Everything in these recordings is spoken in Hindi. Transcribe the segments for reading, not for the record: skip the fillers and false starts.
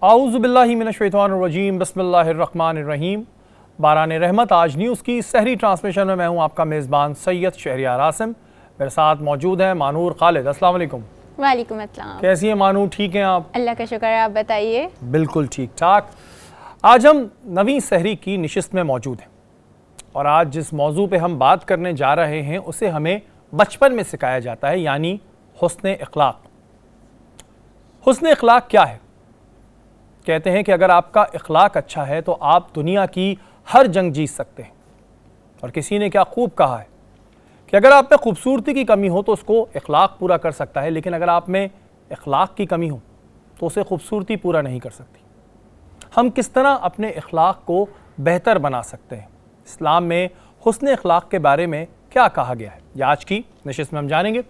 आऊज़ुबिल्लाहि मिनश्शैतानिर्रजीम बिस्मिल्लाहिर्रहमानिर्रहीम। बारान रहमत आज न्यूज़ की सहरी ट्रांसमिशन में मैं हूँ आपका मेज़बान सैयद शहरियार आसिम। मेरे साथ मौजूद हैं मानूर खालिद। अस्सलाम वालेकुम। वालेकुम अस्सलाम। कैसी हैं मानूर, ठीक हैं आप? अल्लाह का शुक्र है, आप बताइए। बिल्कुल ठीक ठाक। आज हम नवी सहरी की निशिस्त में मौजूद हैं और आज जिस मौजू पे हम बात करने जा रहे हैं उसे हमें बचपन में सिखाया जाता है, यानी हुस्न इखलाक। हुस्न इखलाक क्या है? कहते हैं कि अगर आपका इखलाक अच्छा है तो आप दुनिया की हर जंग जीत सकते हैं। और किसी ने क्या खूब कहा है कि अगर आप में खूबसूरती की कमी हो तो उसको इखलाक पूरा कर सकता है, लेकिन अगर आप में इखलाक की कमी हो तो उसे खूबसूरती पूरा नहीं कर सकती। हम किस तरह अपने इखलाक को बेहतर बना सकते हैं? इस्लाम में हुस्न इखलाक के बारे में क्या कहा गया है, यह आज की नशिस्त में हम जानेंगे।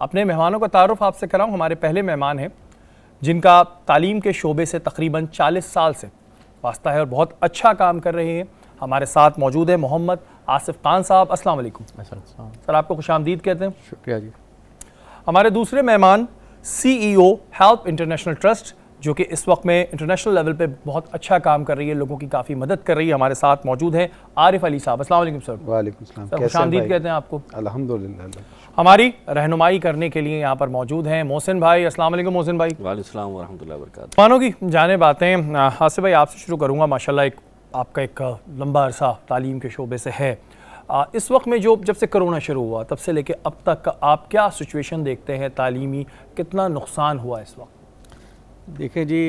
अपने मेहमानों का तारुफ आपसे कराऊँ। हमारे पहले मेहमान हैं जिनका तालीम के शोबे से तकरीबन 40 साल से वास्ता है और बहुत अच्छा काम कर रहे हैं। हमारे साथ मौजूद है मोहम्मद आसिफ खान साहब। अस्सलाम वालेकुम। सर, आपको खुशामदीद कहते हैं। शुक्रिया जी। हमारे दूसरे मेहमान CEO हेल्प इंटरनेशनल ट्रस्ट, जो कि इस वक्त में इंटरनेशनल लेवल पे बहुत अच्छा काम कर रही है, लोगों की काफ़ी मदद कर रही है। हमारे साथ मौजूद हैं आरिफ अली साहब। अस्सलाम वालेकुम सर। वालेकुम सलाम। सर, खुशामदीद कहते हैं आपको। अल्हम्दुलिल्लाह। हमारी रहनुमाई करने के लिए यहाँ पर मौजूद हैं मोहसिन भाई। अस्सलाम वालेकुम मोहसिन भाई। वालेकुम सलाम व रहमतुल्लाहि व बरकातुहू। मानो की जाने बातें। आसिफ भाई, आपसे शुरू करूँगा। माशाल्लाह आपका एक लंबा अरसा तालीम के शोबे से है। इस वक्त में जब से कोरोना शुरू हुआ तब से लेके अब तक आप क्या सिचुएशन देखते हैं तालीमी, कितना नुकसान हुआ इस वक्त? देखिए जी,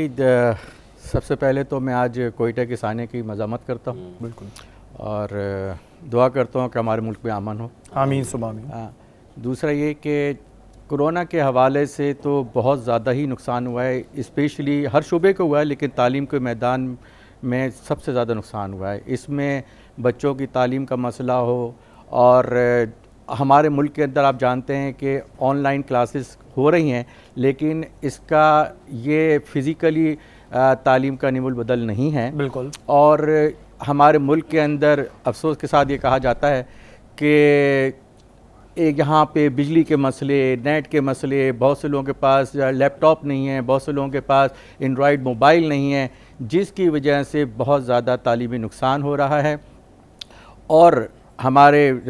सबसे पहले तो मैं आज कोयटा के साने की मज़ामत करता हूँ। बिल्कुल। और दुआ करता हूँ कि हमारे मुल्क में अमन हो। आमीन सुबह आमीन। दूसरा ये कि कोरोना के हवाले से तो बहुत ज़्यादा ही नुकसान हुआ है, स्पेशली हर शोबे को हुआ है, लेकिन तालीम के मैदान में सबसे ज़्यादा नुकसान हुआ है। इसमें बच्चों की तालीम का मसला हो, और हमारे मुल्क के अंदर आप जानते हैं कि ऑनलाइन क्लासेस हो रही हैं, लेकिन इसका ये फ़िज़िकली तालीम का निमुल बदल नहीं है। बिल्कुल। और हमारे मुल्क के अंदर अफसोस के साथ ये कहा जाता है कि एक यहाँ पे बिजली के मसले, नेट के मसले, बहुत से लोगों के पास लैपटॉप नहीं है, बहुत से लोगों के पास एंड्रॉयड मोबाइल नहीं है, जिसकी वजह से बहुत ज़्यादा तालीमी नुकसान हो रहा है। और हमारे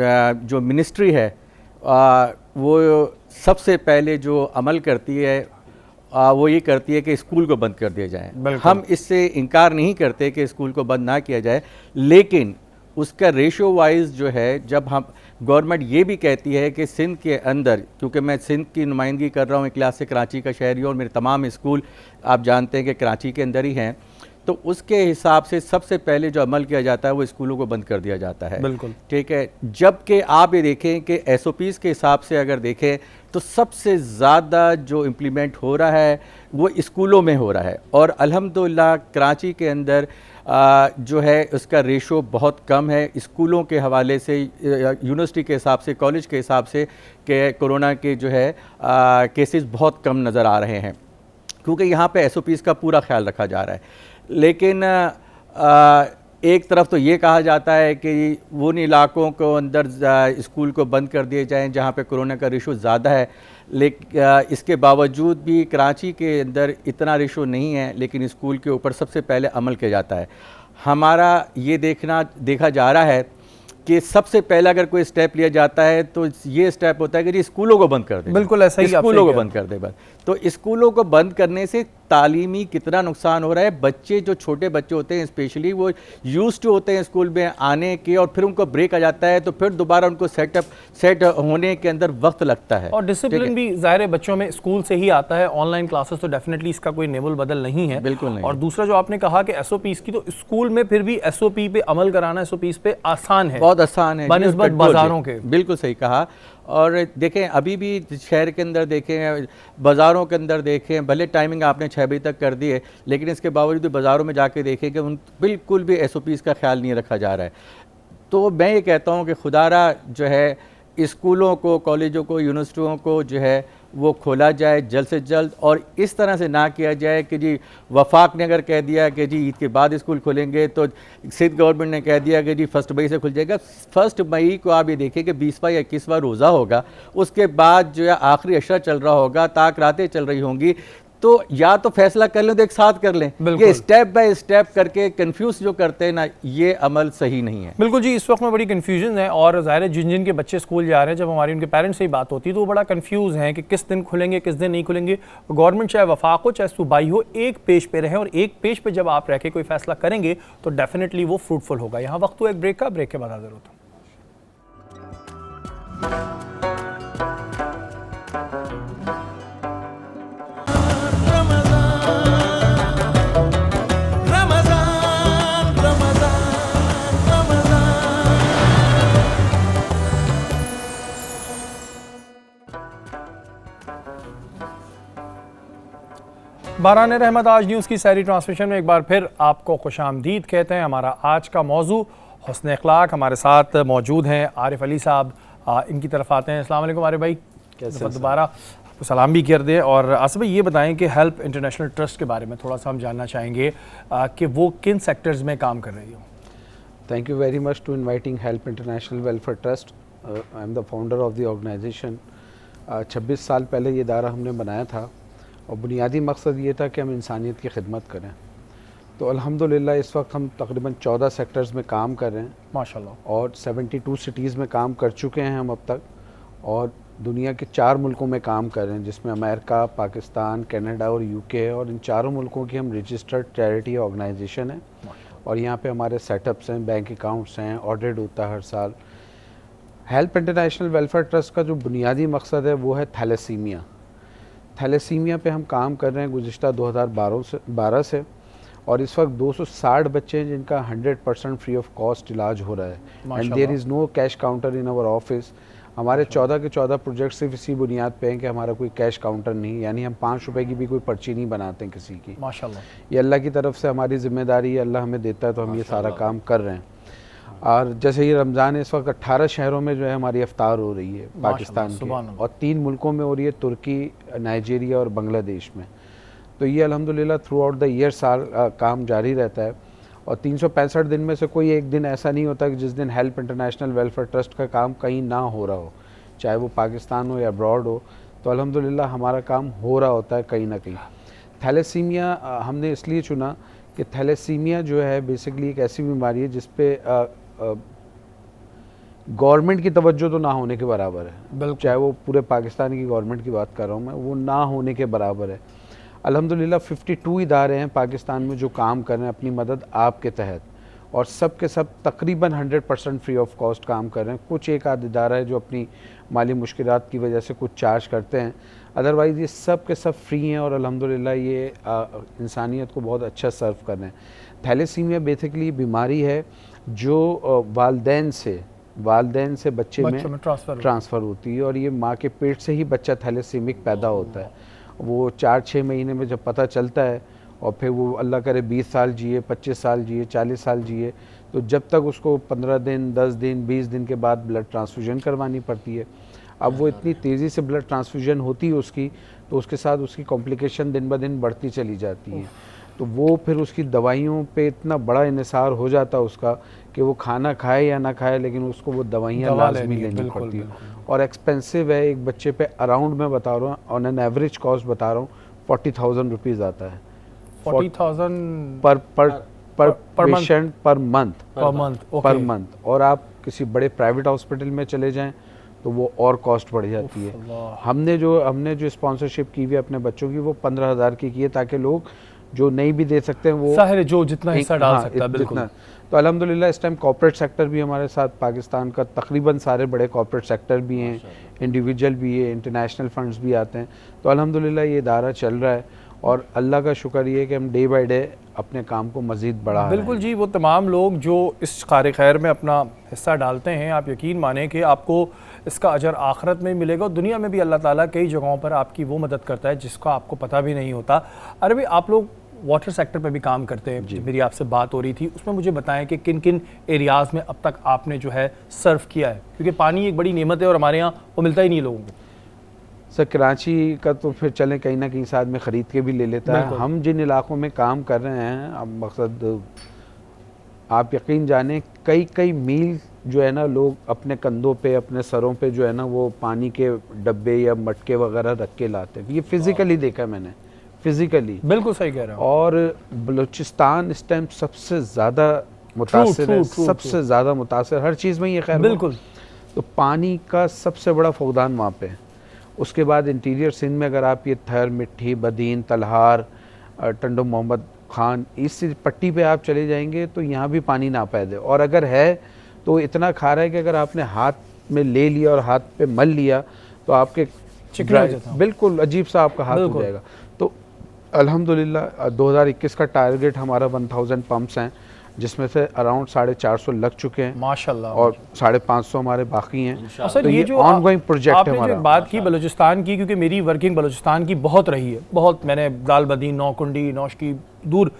जो मिनिस्ट्री है वो सबसे पहले जो अमल करती है वो ये करती है कि स्कूल को बंद कर दिया जाए। हम इससे इनकार नहीं करते कि स्कूल को बंद ना किया जाए, लेकिन उसका रेशो वाइज जो है, जब हम गवर्नमेंट ये भी कहती है कि सिंध के अंदर, क्योंकि मैं सिंध की नुमाइंदगी कर रहा हूँ, एक क्लास से कराची का शहरी हूँ और मेरे तमाम स्कूल आप जानते हैं कि कराची के अंदर ही हैं, तो उसके हिसाब से सबसे पहले जो अमल किया जाता है वो स्कूलों को बंद कर दिया जाता है। बिल्कुल ठीक है। जबकि आप ये देखें कि SOPs के हिसाब से अगर देखें तो सबसे ज़्यादा जो इम्प्लीमेंट हो रहा है वो स्कूलों में हो रहा है, और अल्हम्दुलिल्लाह कराची के अंदर जो है उसका रेशो बहुत कम है स्कूलों के हवाले से, यूनिवर्सिटी के हिसाब से, कॉलेज के हिसाब से, कि कोरोना के जो है केसेस बहुत कम नज़र आ रहे हैं, क्योंकि यहाँ पे SOPs का पूरा ख्याल रखा जा रहा है। लेकिन एक तरफ तो ये कहा जाता है कि उन इलाकों को अंदर स्कूल को बंद कर दिए जाएं जहाँ पे कोरोना का रेशो ज़्यादा है, लेकिन इसके बावजूद भी कराची के अंदर इतना रेशो नहीं है, लेकिन स्कूल के ऊपर सबसे पहले अमल किया जाता है। हमारा ये देखा जा रहा है कि सबसे पहले अगर कोई स्टेप लिया जाता है तो ये स्टेप होता है कि जी स्कूलों को बंद कर दे। बिल्कुल ऐसा ही, स्कूलों को बंद कर दे बस। तो स्कूलों को बंद करने से तालीमी कितना नुकसान हो रहा है। बच्चे जो छोटे बच्चे होते हैं स्पेशली, वो यूज्ड टू होते हैं स्कूल में आने के, और फिर उनको ब्रेक आ जाता है तो फिर दोबारा उनको सेट होने के अंदर वक्त लगता है। और डिसिप्लिन भी ज़ाहिर बच्चों में स्कूल से ही आता है। ऑनलाइन क्लासेस तो डेफिनेटली इसका कोई नेमुल बदल नहीं है। बिल्कुल नहीं। और दूसरा जो आपने कहा कि SOPs की, तो स्कूल में फिर भी SOP पे अमल कराना, SOPs पे आसान है, बहुत आसान है बनिस्बत बाजारों के। बिल्कुल सही कहा। और देखें अभी भी शहर के अंदर देखें, बाज़ारों के अंदर देखें, भले टाइमिंग आपने 6 बजे तक कर दी है, लेकिन इसके बावजूद बाज़ारों में जाके देखें कि उन बिल्कुल भी SOPs का ख्याल नहीं रखा जा रहा है। तो मैं ये कहता हूँ कि खुदारा जो है स्कूलों को, कॉलेजों को, यूनिवर्सिटियों को जो है वो खोला जाए जल्द से जल्द, और इस तरह से ना किया जाए कि जी वफाक ने अगर कह दिया कि जी ईद के बाद स्कूल खोलेंगे, तो सिंध गवर्नमेंट ने कह दिया कि जी 1 मई से खुल जाएगा। 1 मई को आप ये देखें कि 20वां या 21वां रोज़ा होगा, उसके बाद जो है आखिरी अशरा चल रहा होगा, ताक रातें चल रही होंगी, तो या तो फैसला कर लें तो एक साथ कर लें। बिल्कुल। ये स्टेप बाय स्टेप करके कंफ्यूज जो करते हैं ना, ये अमल सही नहीं है। बिल्कुल जी, इस वक्त में बड़ी कन्फ्यूजन है और ज़ाहिर है जिन जिन के बच्चे स्कूल जा रहे हैं, जब हमारी उनके पेरेंट्स से ही बात होती है तो वो बड़ा कंफ्यूज हैं कि किस दिन खुलेंगे किस दिन नहीं खुलेंगे। गवर्नमेंट चाहे वफाक हो चाहे सूबाई हो, एक पेज पे रहें, और एक पेज पे जब आप रह के कोई फैसला करेंगे तो डेफिनेटली वो फ्रूटफुल होगा। यहाँ वक्त हुआ एक ब्रेक का, ब्रेक के बाद हाजिर होता हूं। बारान रहमत आज न्यूज़ की सारी ट्रांसमिशन में एक बार फिर आपको खुशामदीद कहते हैं। हमारा आज का मौजू हुस्न अखलाक। हमारे साथ मौजूद हैं आरिफ अली साहब, इनकी तरफ आते हैं। अस्सलाम वालेकुम आरिफ भाई, कैसे दोबारा आपको सलाम भी कर दें। और आसिफ भाई ये बताएं कि हेल्प इंटरनेशनल ट्रस्ट के बारे में थोड़ा सा हम जानना चाहेंगे कि वो किन सेक्टर्स में काम कर रही हो। Thank you very much to inviting Help International Welfare Trust. I am the founder of the organization. 26 साल पहले ये इदारा हमने बनाया था और बुनियादी मकसद ये था कि हम इंसानियत की खिदमत करें। तो अल्हम्दुलिल्लाह इस वक्त हम तकरीबन 14 सेक्टर्स में काम कर रहे हैं माशाल्लाह, और 72 सिटीज़ में काम कर चुके हैं हम अब तक, और दुनिया के 4 मुल्कों में काम कर रहे हैं, जिसमें अमेरिका, पाकिस्तान, कनाडा और यूके है। और इन चारों मुल्कों की हम रजिस्टर्ड चैरिटी ऑर्गेनाइजेशन है और यहाँ पे हमारे सेटअप्स हैं, बैंक अकाउंट्स हैं, ऑडिट होता है हर साल। हेल्प इंटरनेशनल वेलफेयर ट्रस्ट का जो बुनियादी मकसद है वो है थैलेसीमिया। थैलेसीमिया पे हम काम कर रहे हैं गुज़िश्ता 2012 से, और इस वक्त 260 बच्चे हैं जिनका 100% फ्री ऑफ कॉस्ट इलाज हो रहा है। And there is no cash counter in our office. हमारे 14 के 14 प्रोजेक्ट सिर्फ इसी बुनियाद पे हैं कि हमारा कोई कैश काउंटर नहीं, यानी हम 5 रुपए की भी कोई पर्ची नहीं बनाते हैं किसी की। माशाल्लाह, ये अल्लाह की तरफ से हमारी जिम्मेदारी है, अल्लाह हमें देता है तो हम ये सारा काम कर रहे हैं। और जैसे ये रमज़ान है, इस वक्त 18 शहरों में जो है हमारी इफ्तार हो रही है पाकिस्तान के, और 3 मुल्कों में हो रही है, तुर्की, नाइजीरिया और बांग्लादेश में। तो ये अल्हम्दुलिल्लाह थ्रू आउट द ईयर साल काम जारी रहता है। और 365 दिन में से कोई एक दिन ऐसा नहीं होता कि जिस दिन हेल्प इंटरनेशनल वेलफेयर ट्रस्ट का काम कहीं ना हो रहा हो, चाहे वो पाकिस्तान हो या अब्रॉड हो। तो अल्हम्दुलिल्लाह हमारा काम हो रहा होता है कहीं ना कहीं। थैलेसीमिया हमने इसलिए चुना कि थैलेसीमिया जो है बेसिकली एक ऐसी बीमारी है जिस पे गवर्नमेंट की तवज्जो तो ना होने के बराबर है, चाहे वो पूरे पाकिस्तान की गवर्नमेंट की बात कर रहा हूँ मैं, वो ना होने के बराबर है। अल्हम्दुलिल्लाह 52 इदारे हैं पाकिस्तान में जो काम कर रहे हैं अपनी मदद आपके तहत, और सब के सब तकरीबन 100% फ्री ऑफ कॉस्ट काम कर रहे हैं। कुछ एक आध इदारा है जो अपनी माली मुश्किलात की वजह से कुछ चार्ज करते हैं, अदरवाइज़ ये सब के सब फ्री हैं और अल्हम्दुलिल्लाह ये इंसानियत को बहुत अच्छा सर्व कर रहे हैं। थैलेसीमिया बेसिकली बीमारी है जो वालदैन से बच्चे में ट्रांसफ़र होती है, और ये माँ के पेट से ही बच्चा थैलेसीमिक पैदा होता है। वो 4-6 महीने में जब पता चलता है, और फिर वो अल्लाह करे 20 साल जिए, 25 साल जिए, 40 साल जिए, तो जब तक उसको 15 दिन, 10 दिन, 20 दिन के बाद ब्लड ट्रांसफ्यूजन करवानी पड़ती है। अब वो इतनी तेज़ी से ब्लड ट्रांसफ्यूजन होती है उसकी, तो उसके साथ उसकी कॉम्प्लिकेशन दिन ब दिन बढ़ती चली जाती है। तो वो फिर उसकी दवाइयों पे इतना बड़ा इन्हिसार हो जाता है उसका कि वो खाना खाए या ना खाए, लेकिन उसको वो दवाइयाँ लाजमी लेनी पड़ती है, और एक्सपेंसिव है। एक बच्चे पे अराउंड मैं बता रहा हूँ, ऑन एन एवरेज कॉस्ट बता रहा हूँ, 40,000 रुपीज़ आता है। 40,000 पर पेशेंट पर मंथ। और आप किसी बड़े प्राइवेट हॉस्पिटल में चले जाएं तो वो और कॉस्ट बढ़ जाती है। हमने जो स्पॉन्सरशिप की हुई है अपने बच्चों की, वो 15,000 की है, ताकि लोग जो नहीं भी दे सकते हैं वो सारे जो जितना हिस्सा डाल सकता है। बिल्कुल। तो अल्हम्दुलिल्लाह इस टाइम कॉर्पोरेट सेक्टर भी हमारे साथ, पाकिस्तान का तकरीबन सारे बड़े कॉर्पोरेट सेक्टर भी हैं, इंडिविजुअल भी है, इंटरनेशनल फंड्स भी आते हैं। तो अल्हम्दुलिल्लाह ये इदारा चल रहा है, और अल्लाह का शुक्र ये है कि हम डे बाय डे अपने काम को मज़ीद बढ़ा रहे हैं। बिल्कुल जी, वो तमाम लोग जो इस कार खैर में अपना हिस्सा डालते हैं, आप यकीन माने कि आपको इसका अजर आखिरत में मिलेगा, और दुनिया में भी अल्लाह ताला कई जगहों पर आपकी वो मदद करता है जिसका आपको पता भी नहीं होता। अरे भाई, आप लोग वाटर सेक्टर पे भी काम करते हैं, मेरी आपसे बात हो रही थी, उसमें मुझे बताएं कि किन किन एरियाज़ में अब तक आपने जो है सर्व किया है, क्योंकि पानी एक बड़ी नेमत है और हमारे यहाँ वो मिलता ही नहीं लोगों को। सर कराची का तो फिर चलें कहीं ना कहीं साथ में ख़रीद के भी ले लेता है। हम जिन इलाकों में काम कर रहे हैं, अब मकसद आप यकीन जाने कई मील जो है ना, लोग अपने कंधों पे, अपने सरों पे जो है ना, वो पानी के डब्बे या मटके वगैरह रख के लाते हैं। ये फिज़िकली देखा मैंने, फिजिकली। बिल्कुल सही कह रहे हो। और बलूचिस्तान इस टाइम सबसे ज़्यादा मुतासिर है, सबसे ज़्यादा मुतासिर हर चीज़ में ये खैर बिल्कुल। तो पानी का सबसे बड़ा फौदान वहाँ पे है। उसके बाद इंटीरियर सिंध में अगर आप ये थर, मिट्टी, बदीन, तलहार, टंडो मोहम्मद खान, इस पट्टी पे आप चले जाएंगे तो यहाँ भी पानी नापैद है। और अगर है तो इतना खारा है कि अगर आपने हाथ में ले लिया और हाथ पे मल लिया तो आपके चिकना हो जाता है। बिल्कुल अजीब सा आपका हाथ हो जाएगा। तो अल्हम्दुलिल्लाह 2021 का टारगेट हमारा 1000 पंप्स हैं, जिसमें से अराउंड 450 लग चुके हैं माशाल्लाह, और 550 हमारे बाकी हैं। सर तो ये जो ऑनगोइंग प्रोजेक्ट है आपने हमारा। जो बात की बलूचिस्तान की, क्योंकि मेरी वर्किंग बलूचिस्तान की बहुत रही है, बहुत, मैंने दाल बदीन, नौकुंडी, नौशकी, दूर,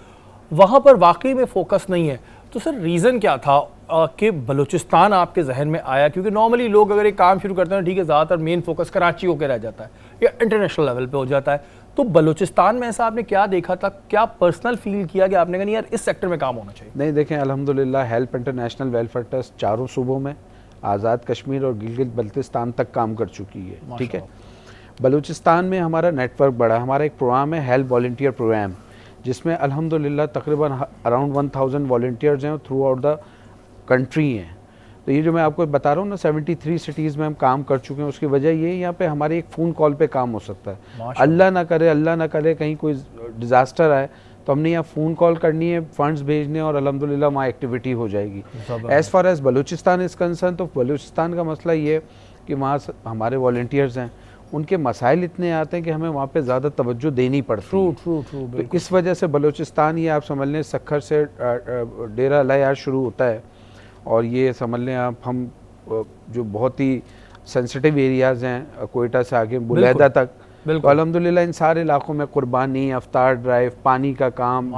वहाँ पर वाकई में फोकस नहीं है। तो सर रीज़न क्या था कि बलूचिस्तान आपके जहन में आया? क्योंकि नॉर्मली लोग अगर एक काम शुरू करते हैं, ठीक है, ज़्यादातर मेन फोकस कराची होकर रह जाता है या इंटरनेशनल लेवल पे हो जाता है। तो बलूचिस्तान में ऐसा आपने क्या देखा था, क्या पर्सनल फील किया कि आपने कहा नहीं यार इस सेक्टर में काम होना चाहिए? नहीं, देखें अल्हम्दुलिल्लाह हेल्प इंटरनेशनल वेलफेयर ट्रस्ट चारों सूबों में, आज़ाद कश्मीर और गिलगित बल्तिस्तान तक काम कर चुकी है। ठीक है, बलूचिस्तान में हमारा नेटवर्क बड़ा, हमारा एक प्रोग्राम है हेल्प वॉलंटियर प्रोग्राम, जिसमें अल्हम्दुलिल्लाह तकरीबन अराउंड 1000 वॉलंटियर्स हैं थ्रू आउट द कंट्री हैं। तो ये जो मैं आपको बता रहा हूँ ना, 73 सिटीज़ में हम काम कर चुके हैं। उसकी वजह ये यहाँ पे हमारे एक फ़ोन कॉल पे काम हो सकता है। अल्लाह ना करे कहीं कोई डिज़ास्टर आए तो हमने यहाँ फ़ोन कॉल करनी है, फ़ंड्स भेजने, और अल्हम्दुलिल्लाह वहाँ एक्टिविटी हो जाएगी। As far as Balochistan is concern, तो बलूचिस्तान का मसला ये है कि वहाँ हमारे वॉलंटियर्स हैं, उनके मसाइल इतने आते हैं कि हमें वहाँ पे ज़्यादा तवज्जो देनी पड़ती है। ट्रू। तो इस वजह से बलूचिस्तान, ये आप समझ लें सखर से डेरा अल शुरू होता है, और ये समझ लें आप हम जो बहुत ही सेंसिटिव एरियाज़ हैं कोयटा से आगे बुलैदा तक, तो अल्हम्दुलिल्लाह इन सारे इलाकों में कुर्बानी, अफ्तार ड्राइव, पानी का काम,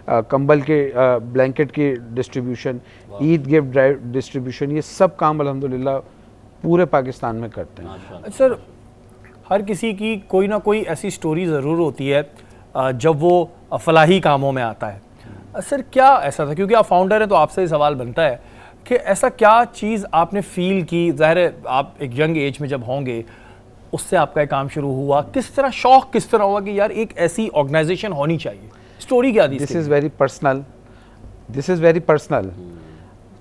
कंबल के ब्लैंकेट की distribution, Eid gift drive distribution, ये सब काम अल्हम्दुलिल्लाह पूरे पाकिस्तान में करते हैं। सर हर किसी की कोई ना कोई ऐसी स्टोरी ज़रूर होती है जब वो फलाही कामों में आता है। सर क्या ऐसा था, क्योंकि आप फाउंडर हैं तो आपसे ही सवाल बनता है कि ऐसा क्या चीज़ आपने फील की? ज़ाहिर है आप एक यंग एज में जब होंगे, उससे आपका एक काम शुरू हुआ, किस तरह शौक किस तरह हुआ कि यार एक ऐसी ऑर्गेनाइजेशन होनी चाहिए? स्टोरी क्या थी? This is very personal.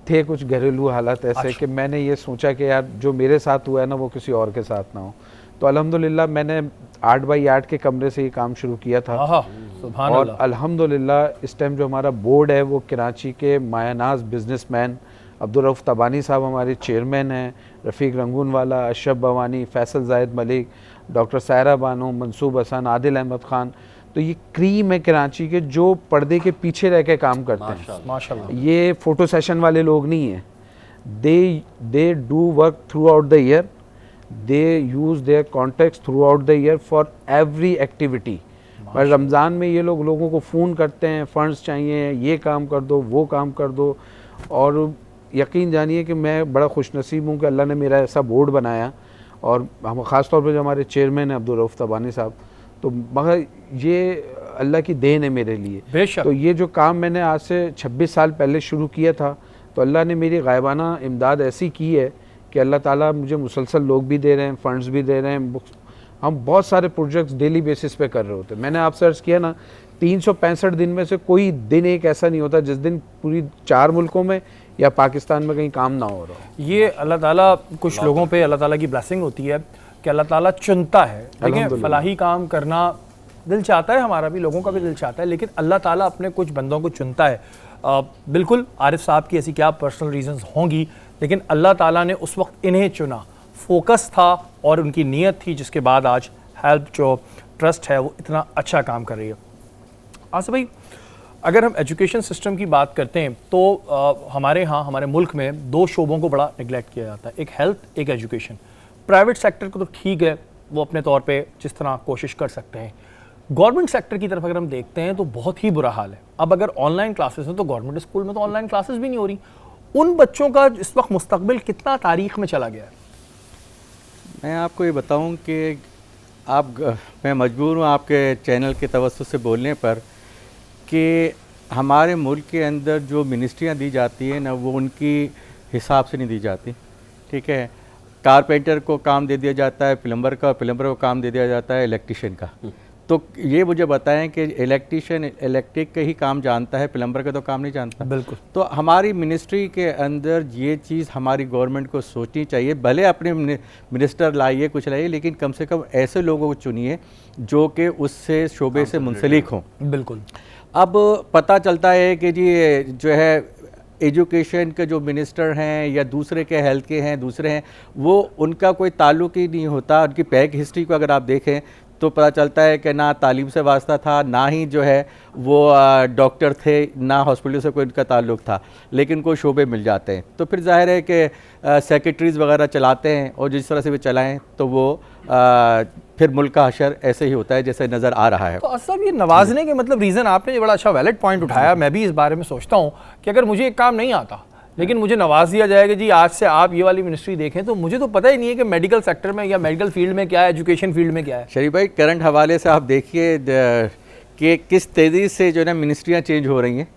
थे कुछ घरेलू हालात ऐसे कि मैंने ये सोचा कि यार जो मेरे साथ हुआ है ना वो किसी और के साथ ना हो। तो अल्हम्दुलिल्लाह मैंने 8 बाई 8 के कमरे से ये काम शुरू किया था। और अल्हम्दुलिल्लाह इस टाइम जो हमारा बोर्ड है वो कराची के मायानाज बिजनेसमैन अब्दुल रऊफ तबानी साहब हमारे चेयरमैन हैं, रफ़ीक रंगून वाला, अशरफ भवानी, फैसल जाहिद मलिक, डॉक्टर सायरा बानो, मनसूब हसन, आदिल अहमद खान। तो ये क्रीम है कराची के जो पर्दे के पीछे रह के काम करते हैं। माशाल्लाह। ये फ़ोटो सेशन वाले लोग नहीं हैं। They do work through out the year, they use their contacts through out the year for every activity. पर रमज़ान में ये लोगों को फ़ोन करते हैं, फ़ंड्स चाहिए, ये काम कर दो, वो काम कर दो। और यकीन जानिए कि मैं बड़ा खुशनसीब हूँ कि अल्लाह ने मेरा ऐसा बोर्ड बनाया, और हम ख़ास तौर पे जो हमारे चेयरमैन हैं अब्दुल रऊफ तबानी साहब, तो मगर ये अल्लाह की देन है मेरे लिए। बेशक। तो ये जो काम मैंने आज से 26 साल पहले शुरू किया था, तो अल्लाह ने मेरी गायबाना इमदाद ऐसी की है कि अल्लाह ताला मुझे मुसलसल लोग भी दे रहे हैं, फ़ंड्स भी दे रहे हैं। हम बहुत सारे प्रोजेक्ट्स डेली बेसिस पे कर रहे होते हैं। मैंने आप सर्च किया ना, 365 दिन में से कोई दिन एक ऐसा नहीं होता जिस दिन पूरी 4 मुल्कों में या पाकिस्तान में कहीं काम ना हो रहा हो। ये अल्लाह ताला, कुछ लोगों पे अल्लाह ताला की ब्लेसिंग होती है कि अल्लाह ताला चुनता है। देखिए फलाही काम करना दिल चाहता है, हमारा भी, लोगों का भी दिल चाहता है, लेकिन अल्लाह ताला अपने कुछ बंदों को चुनता है। बिल्कुल आरिफ साहब की ऐसी क्या पर्सनल रीजंस होंगी, लेकिन अल्लाह ताला ने उस वक्त इन्हें चुना, फोकस था और उनकी नीयत थी, जिसके बाद आज हेल्प जो ट्रस्ट है वो इतना अच्छा काम कर रही है। आसिफ भाई, अगर हम एजुकेशन सिस्टम की बात करते हैं तो हमारे यहाँ, हमारे मुल्क में 2 शोबों को बड़ा निगलेक्ट किया जाता है, एक हेल्थ, एक एजुकेशन। प्राइवेट सेक्टर को तो ठीक है, वो अपने तौर पे जिस तरह कोशिश कर सकते हैं। गवर्नमेंट सेक्टर की तरफ अगर हम देखते हैं तो बहुत ही बुरा हाल है। अब अगर ऑनलाइन क्लासेस हैं तो गवर्नमेंट स्कूल में तो ऑनलाइन क्लासेस भी नहीं हो रही। उन बच्चों का इस वक्त मुस्तकबिल कितना तारीख में चला गया है? मैं आपको ये बताऊं कि मैं मजबूर हूँ आपके चैनल के तवज्जुह से बोलने पर कि हमारे मुल्क के अंदर जो मिनिस्ट्रियाँ दी जाती हैं ना, वो उनकी हिसाब से नहीं दी जाती। ठीक है, कारपेंटर को काम दे दिया जाता है प्लम्बर का, प्लम्बर को काम दे दिया जाता है इलेक्ट्रिशियन का। तो ये मुझे बताएं कि इलेक्ट्रीशियन इलेक्ट्रिक के ही काम जानता है, प्लम्बर का तो काम नहीं जानता। बिल्कुल। तो हमारी मिनिस्ट्री के अंदर ये चीज़ हमारी गवर्नमेंट को सोचनी चाहिए, भले अपने मिनिस्टर लाइए कुछ लाइए, लेकिन कम से कम ऐसे लोगों को चुनिए जो कि उससे शोबे से मुंसलिक हों। बिल्कुल। अब पता चलता है कि जी जो है एजुकेशन के जो मिनिस्टर हैं या दूसरे के हेल्थ के हैं, दूसरे हैं, वो उनका कोई ताल्लुक ही नहीं होता। उनकी पैक हिस्ट्री को अगर आप देखें तो पता चलता है कि ना तालीम से वास्ता था, ना ही जो है वो डॉक्टर थे, ना हॉस्पिटल से कोई उनका ताल्लुक था, लेकिन कोई शोबे मिल जाते हैं। तो फिर जाहिर है कि सेक्रेटरीज़ वगैरह चलाते हैं, और जिस तरह से भी चलाएं तो वो फिर मुल्क का हशर ऐसे ही होता है जैसे नज़र आ रहा है। तो असद, ये नवाजने के मतलब रीज़न आपने ये बड़ा अच्छा वैलिड पॉइंट उठाया। मैं भी इस बारे में सोचता हूँ कि अगर मुझे एक काम नहीं आता लेकिन मुझे नवाज दिया जाएगा, जी आज से आप ये वाली मिनिस्ट्री देखें, तो मुझे तो पता ही नहीं है कि मेडिकल सेक्टर में या मेडिकल फील्ड में क्या है, एजुकेशन फील्ड में क्या है। शरीफ भाई, करंट हवाले से आप देखिए कि किस तेज़ी से जो है ना मिनिस्ट्रियाँ चेंज हो रही हैं।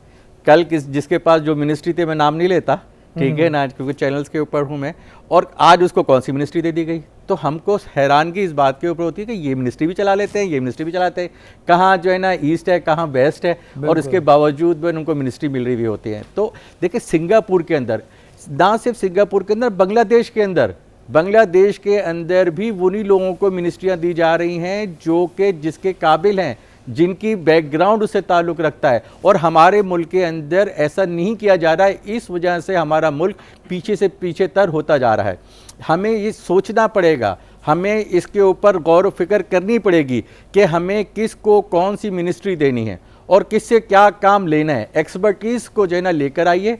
कल जिसके पास जो मिनिस्ट्री थे, मैं नाम नहीं लेता, ठीक है ना, क्योंकि चैनल्स के ऊपर हूँ मैं, और आज उसको कौन सी मिनिस्ट्री दे दी गई। तो हमको हैरानगी इस बात के ऊपर होती है कि ये मिनिस्ट्री भी चला लेते हैं, ये मिनिस्ट्री भी चलाते हैं, कहाँ जो है ना ईस्ट है, कहाँ वेस्ट है, और इसके बावजूद भी उनको मिनिस्ट्री मिल रही हुई होती है। तो देखिए, सिंगापुर के अंदर, ना सिर्फ सिंगापुर के अंदर, बांग्लादेश के अंदर भी उन्हीं लोगों को मिनिस्ट्रियाँ दी जा रही हैं जो कि जिसके काबिल हैं, जिनकी बैकग्राउंड उससे ताल्लुक़ रखता है। और हमारे मुल्क के अंदर ऐसा नहीं किया जा रहा है, इस वजह से हमारा मुल्क पीछे से पीछे तर होता जा रहा है। हमें ये सोचना पड़ेगा, हमें इसके ऊपर गौर व फिक्र करनी पड़ेगी कि हमें किसको कौन सी मिनिस्ट्री देनी है और किससे क्या काम लेना है। एक्सपर्टीज़ को जो है ना लेकर आइए,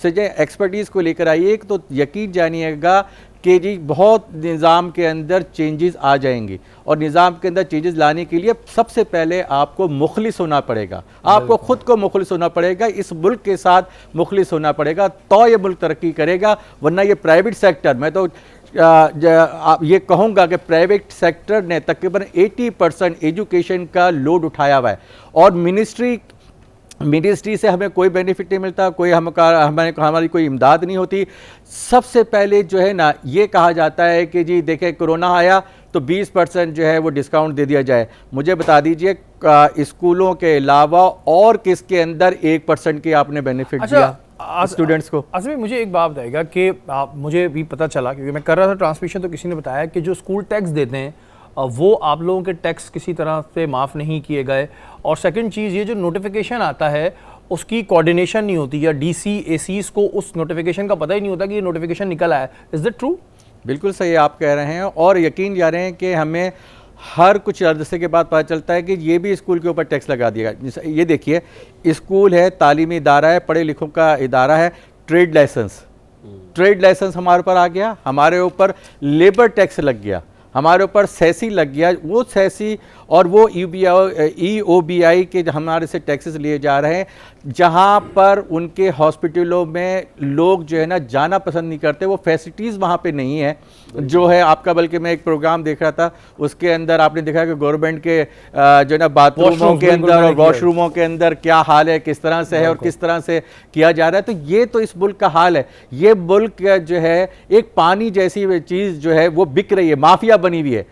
एक्सपर्टीज़ को लेकर आइए, तो यकीन जानिएगा कि जी बहुत निज़ाम के अंदर चेंजेस आ जाएंगी। और निज़ाम के अंदर चेंजेस लाने के लिए सबसे पहले आपको मुखलिस होना पड़ेगा, आपको ख़ुद को मुखलिस होना पड़ेगा, इस मुल्क के साथ मुखलिस होना पड़ेगा, तो ये मुल्क तरक्की करेगा। वरना ये प्राइवेट सेक्टर, मैं तो ये कहूँगा कि प्राइवेट सेक्टर ने तकरीबन 80% एजुकेशन का लोड उठाया हुआ है, और मिनिस्ट्री से हमें कोई बेनिफिट नहीं मिलता, कोई हमारी कोई इमदाद नहीं होती। सबसे पहले जो है ना ये कहा जाता है कि जी देखें, कोरोना आया तो 20% जो है वो डिस्काउंट दे दिया जाए। मुझे बता दीजिए स्कूलों के अलावा और किसके अंदर 1% की आपने बेनिफिट दिया स्टूडेंट्स को? असली मुझे एक बात बताएगा कि मुझे भी पता चला, क्योंकि मैं कर रहा था ट्रांसमिशन, तो किसी ने बताया कि जो स्कूल टैक्स देते हैं वो आप लोगों के टैक्स किसी तरह से माफ़ नहीं किए गए। और सेकंड चीज़, ये जो नोटिफिकेशन आता है उसकी कोऑर्डिनेशन नहीं होती, या डीसी एसीज को उस नोटिफिकेशन का पता ही नहीं होता कि ये नोटिफिकेशन निकल आया है। Is that true? बिल्कुल सही आप कह रहे हैं, और यकीन जा रहे हैं कि हमें हर कुछ अरसे के बाद पता चलता है कि ये भी स्कूल के ऊपर टैक्स लगा दिया गया। ये देखिए, स्कूल है, तालीमी इदारा है, पढ़े लिखों का इदारा है, ट्रेड लाइसेंस हमारे ऊपर आ गया, हमारे ऊपर लेबर टैक्स लग गया, हमारे ऊपर सेसी लग गया। वो सेसी और वो EOBI के हमारे से टैक्सेस लिए जा रहे हैं, जहां पर उनके हॉस्पिटलों में लोग जो है ना जाना पसंद नहीं करते, वो फैसिलिटीज़ वहां पे नहीं है जो है आपका। बल्कि मैं एक प्रोग्राम देख रहा था, उसके अंदर आपने देखा कि गवर्नमेंट के जो है ना बाथरूमों के अंदर और वॉशरूमों के अंदर क्या हाल है, किस तरह से है और किस तरह से किया जा रहा है। तो ये तो इस मुल्क का हाल है। ये मुल्क जो है एक पानी जैसी चीज़ जो है वो बिक रही है, माफिया बनी हुई है।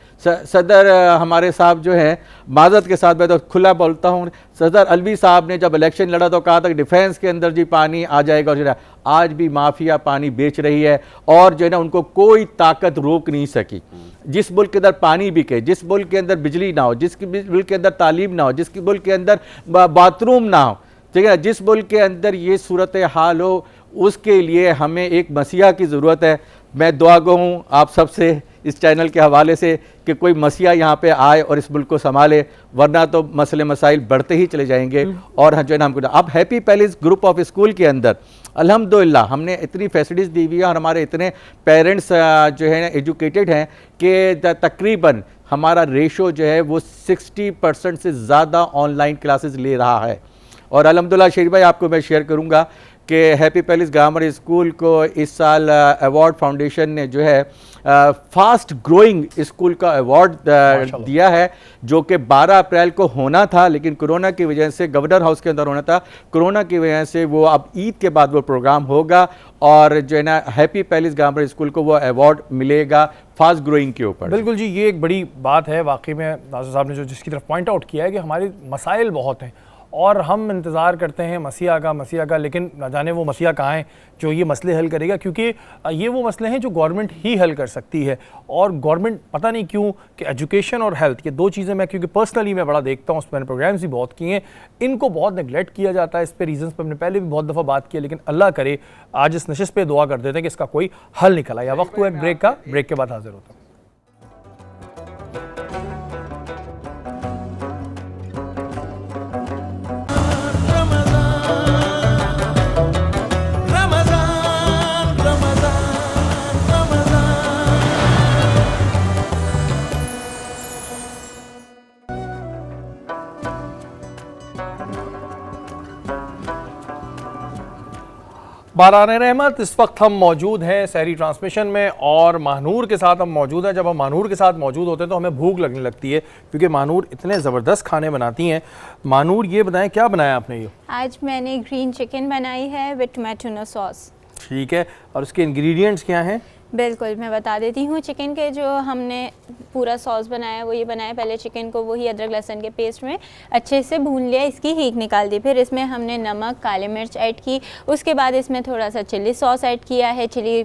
सदर हमारे साहब जो है, माजरत के साथ मैं तो खुला बोलता हूँ, सदर अलवी साहब ने जब इलेक्शन लड़ा तो कहा था कि डिफेंस के अंदर जी पानी आ जाएगा, और आज भी माफिया पानी बेच रही है, और जो है ना उनको कोई ताकत रोक नहीं सकी। जिस मुल्क के अंदर पानी बिके, जिस मुल्क के अंदर बिजली ना हो, जिस मुल्क के अंदर तालीम ना हो, जिस मुल्क के अंदर बाथरूम ना हो, ठीक है, जिस मुल्क के अंदर ये सूरत हाल हो, उसके लिए हमें एक मसीहा की ज़रूरत है। मैं दुआ गो हूँ आप सबसे इस चैनल के हवाले से कि कोई मसीहा यहाँ पे आए और इस मुल्क को संभाले, वरना तो मसले मसाइल बढ़ते ही चले जाएंगे। और जो है ना हमको अब happy palace group of school के अंदर अल्हम्दुलिल्लाह हमने इतनी फैसिलिटीज़ दी हुई है, और हमारे इतने पेरेंट्स जो है ना एजुकेटेड हैं कि तकरीबन हमारा रेशो जो है वो 60% से ज़्यादा ऑनलाइन क्लासेस ले रहा है। और अल्हम्दुलिल्लाह शरीफ भाई, आपको मैं शेयर करूँगा कि हैप्पी पैलेस ग्रामर स्कूल को इस साल अवार्ड फाउंडेशन ने जो है फास्ट ग्रोइंग स्कूल का अवार्ड दिया है, जो कि 12 अप्रैल को होना था, लेकिन कोरोना की वजह से गवर्नर हाउस के अंदर होना था, कोरोना की वजह से वो अब ईद के बाद वो प्रोग्राम होगा और जो है ना हैप्पी पैलेस ग्रामर स्कूल को वो अवार्ड मिलेगा फास्ट ग्रोइंग के ऊपर। बिल्कुल जी, ये एक बड़ी बात है वाकई में। नाज़र साहब ने जो जिसकी तरफ पॉइंट आउट किया है कि हमारे मसाइल बहुत हैं और हम इंतज़ार करते हैं मसीहा का, लेकिन न जाने वो मसीहा कहाँ है जो ये मसले हल करेगा, क्योंकि ये वो मसले हैं जो गवर्नमेंट ही हल कर सकती है। और गवर्नमेंट पता नहीं क्यों कि एजुकेशन और हेल्थ, ये दो चीज़ें मैं क्योंकि पर्सनली मैं बड़ा देखता हूँ, उस पर मैंने प्रोग्राम्स भी बहुत किए हैं, इनको बहुत नेगलेक्ट किया जाता है। इस पर रीजंस पर हमने पहले भी बहुत दफ़ा बात की है, लेकिन अल्लाह करे आज इस नशिस्त पे दुआ कर देते हैं कि इसका कोई हल निकला। या वक्त हुआ एक ब्रेक का, ब्रेक के बाद हाजिर होता हूँ। बारान रहमत, इस वक्त हम मौजूद हैं सहरी ट्रांसमिशन में और महानूर के साथ हम मौजूद हैं। जब हम महानूर के साथ मौजूद होते हैं तो हमें भूख लगने लगती है, क्योंकि महानूर इतने ज़बरदस्त खाने बनाती हैं। महानूर, ये बताएं क्या बनाया आपने? ये आज मैंने ग्रीन चिकन बनाई है विद टोमेटो सॉस। ठीक है, और उसके इंग्रेडिएंट्स क्या हैं? बिल्कुल, मैं बता देती हूँ। चिकन के जो हमने पूरा सॉस बनाया वो ये बनाया, पहले चिकन को वही अदरक लहसुन के पेस्ट में अच्छे से भून लिया, इसकी हींग निकाल दी, फिर इसमें हमने नमक, काली मिर्च ऐड की, उसके बाद इसमें थोड़ा सा चिली सॉस ऐड किया है, चिली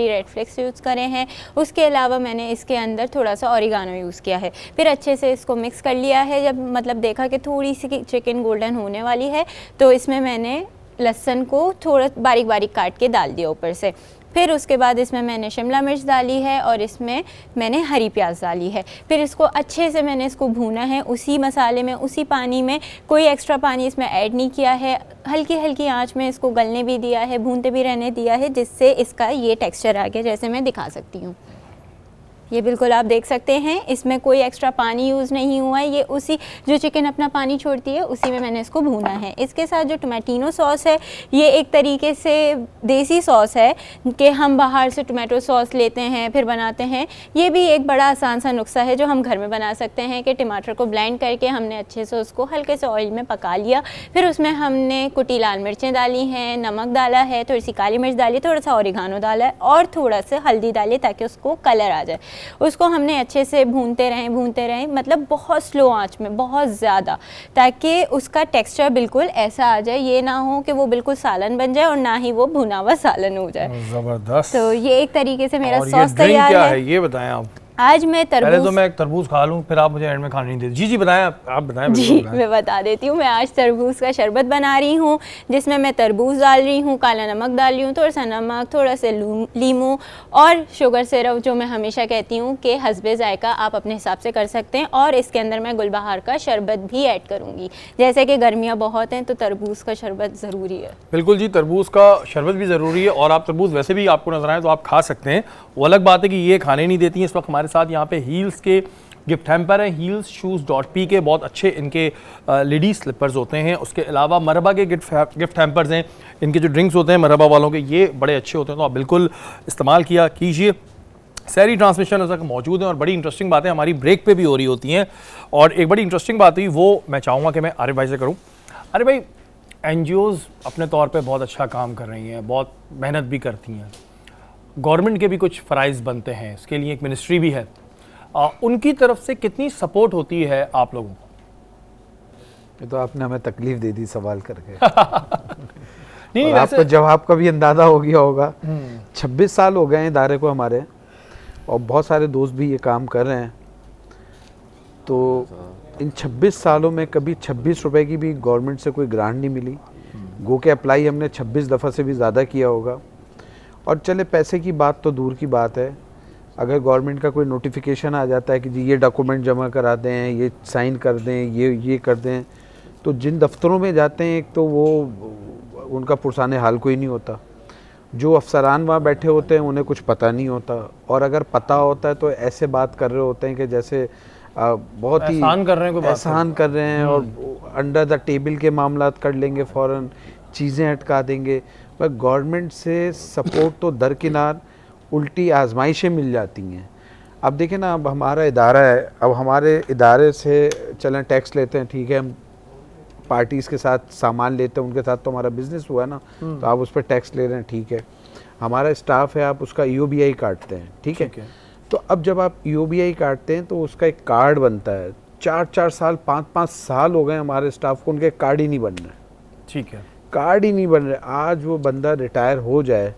रेड फ्लेक्स यूज़ करे हैं, उसके अलावा मैंने इसके अंदर थोड़ा सा ऑरिगानो यूज़ किया है। फिर अच्छे से इसको मिक्स कर लिया है। जब मतलब देखा कि थोड़ी सी चिकन गोल्डन होने वाली है तो इसमें मैंने लहसुन को थोड़ा बारीक बारीक काट के डाल दिया ऊपर से। फिर उसके बाद इसमें मैंने शिमला मिर्च डाली है और इसमें मैंने हरी प्याज डाली है। फिर इसको अच्छे से मैंने इसको भूना है उसी मसाले में, उसी पानी में, कोई एक्स्ट्रा पानी इसमें ऐड नहीं किया है। हल्की हल्की आंच में इसको गलने भी दिया है, भूनते भी रहने दिया है, जिससे इसका ये टेक्सचर आ गया, जैसे मैं दिखा सकती हूँ। ये बिल्कुल आप देख सकते हैं, इसमें कोई एक्स्ट्रा पानी यूज़ नहीं हुआ है, ये उसी जो चिकन अपना पानी छोड़ती है उसी में मैंने इसको भूना है। इसके साथ जो टोमेटिनो सॉस है, ये एक तरीके से देसी सॉस है कि हम बाहर से टोमेटो सॉस लेते हैं फिर बनाते हैं। ये भी एक बड़ा आसान सा नुस्खा है जो हम घर में बना सकते हैं कि टमाटर को ब्लेंड करके हमने अच्छे से उसको हल्के से ऑयल में पका लिया, फिर उसमें हमने कुटी लाल मिर्चें डाली हैं, नमक डाला है, थोड़ी सी काली मिर्च डाली, थोड़ा सा ऑरिगानो डाला है और थोड़ा सा हल्दी डाली ताकि उसको कलर आ जाए। उसको हमने अच्छे से भूनते रहें, मतलब बहुत स्लो आंच में, बहुत ज़्यादा, ताकि उसका टेक्सचर बिल्कुल ऐसा आ जाए, ये ना हो कि वो बिल्कुल सालन बन जाए और ना ही वो भुना हुआ सालन हो जाए। ज़बरदस्त। तो ये एक तरीके से मेरा और सॉस तैयार है। ये बताएं आप। आज मैं तरबूज, पहले तो मैं एक तरबूज खा लूं, फिर आप मुझे एंड में खाने नहीं देते। जी बताएं, आप बताएं। जी मैं बता देती हूँ। मैं आज तरबूज का शरबत बना रही हूँ, जिसमें मैं तरबूज डाल रही हूँ, काला नमक डाल रही हूँ, थोड़ा सा नमक, थोड़ा सा लीमू और शुगर सिरप, जो मैं हमेशा कहती हूँ कि हस्बे जायका आप अपने हिसाब से कर सकते हैं। और इसके अंदर मैं गुलबहार का शरबत भी ऐड करूँगी, जैसे कि गर्मियाँ बहुत हैं तो तरबूज का शरबत ज़रूरी है। बिल्कुल जी, तरबूज का शरबत भी ज़रूरी है और आप तरबूज वैसे भी आपको नजर आए तो आप खा सकते हैं। वो अलग बात है कि ये खाने नहीं देती हैं। इस वक्त हमारे साथ यहाँ पे हील्स के गिफ्ट हैम्पर हैं, heelsshoes.p के बहुत अच्छे इनके लेडीज स्लिपर्स होते हैं। उसके अलावा मरहबा के गिफ्ट हैम्पर्स हैं, इनके जो ड्रिंक्स होते हैं मरहबा वालों के, ये बड़े अच्छे होते हैं, तो आप बिल्कुल इस्तेमाल किया कीजिए। सहरी ट्रांसमिशन तक मौजूद हैं और बड़ी इंटरेस्टिंग बातें हमारी ब्रेक पे भी हो रही होती हैं। और एक बड़ी इंटरेस्टिंग बात हुई वो मैं चाहूँगा कि मैं आरिफ भाई से करूँ। आरिफ भाई, NGOs अपने तौर पे बहुत अच्छा काम कर रही हैं, बहुत मेहनत भी करती हैं, गवर्नमेंट के भी कुछ फ़राइज़ बनते हैं, इसके लिए एक मिनिस्ट्री भी है, उनकी तरफ से कितनी सपोर्ट होती है आप लोगों को? ये तो आपने हमें तकलीफ दे दी सवाल करके। नहीं, आपको जवाब का भी अंदाजा हो गया होगा। 26 साल हो गए इदारे को हमारे, और बहुत सारे दोस्त भी ये काम कर रहे हैं। तो इन 26 सालों में कभी 26 रुपए की भी गवर्नमेंट से कोई ग्रांट नहीं मिली। गो के अप्लाई हमने 26 दफ़ा से भी ज़्यादा किया होगा। और चले पैसे की बात तो दूर की बात है, अगर गवर्नमेंट का कोई नोटिफिकेशन आ जाता है कि जी ये डॉक्यूमेंट जमा करा दें, ये साइन कर दें, ये कर दें, तो जिन दफ्तरों में जाते हैं एक तो वो उनका पुरसाने हाल कोई नहीं होता। जो अफसरान वहाँ बैठे होते हैं उन्हें कुछ पता नहीं होता, और अगर पता होता है तो ऐसे बात कर रहे होते हैं कि जैसे बहुत ही एहसान कर रहे हैं, एहसान कर रहे हैं और अंडर द टेबल के मामलात कर लेंगे फ़ौरन। चीज़ें अटका देंगे, पर गवर्नमेंट से सपोर्ट तो दरकिनार उल्टी आजमाइशें मिल जाती हैं। अब देखें ना, अब हमारा इदारा है, अब हमारे इदारे से चलें टैक्स लेते हैं, ठीक है, हम पार्टीज़ के साथ सामान लेते हैं, उनके साथ तो हमारा बिजनेस हुआ है ना, तो आप उस पर टैक्स ले रहे हैं, ठीक है। हमारा स्टाफ है, आप उसका EOBI काटते हैं, ठीक है। तो अब जब आप EOBI काटते हैं तो उसका एक कार्ड बनता है, 4-4 साल 5-5 साल हो गए हमारे स्टाफ को, उनके कार्ड ही नहीं बन रहे, ठीक है, कार्ड ही नहीं बन रहे। आज वो बंदा रिटायर हो जाए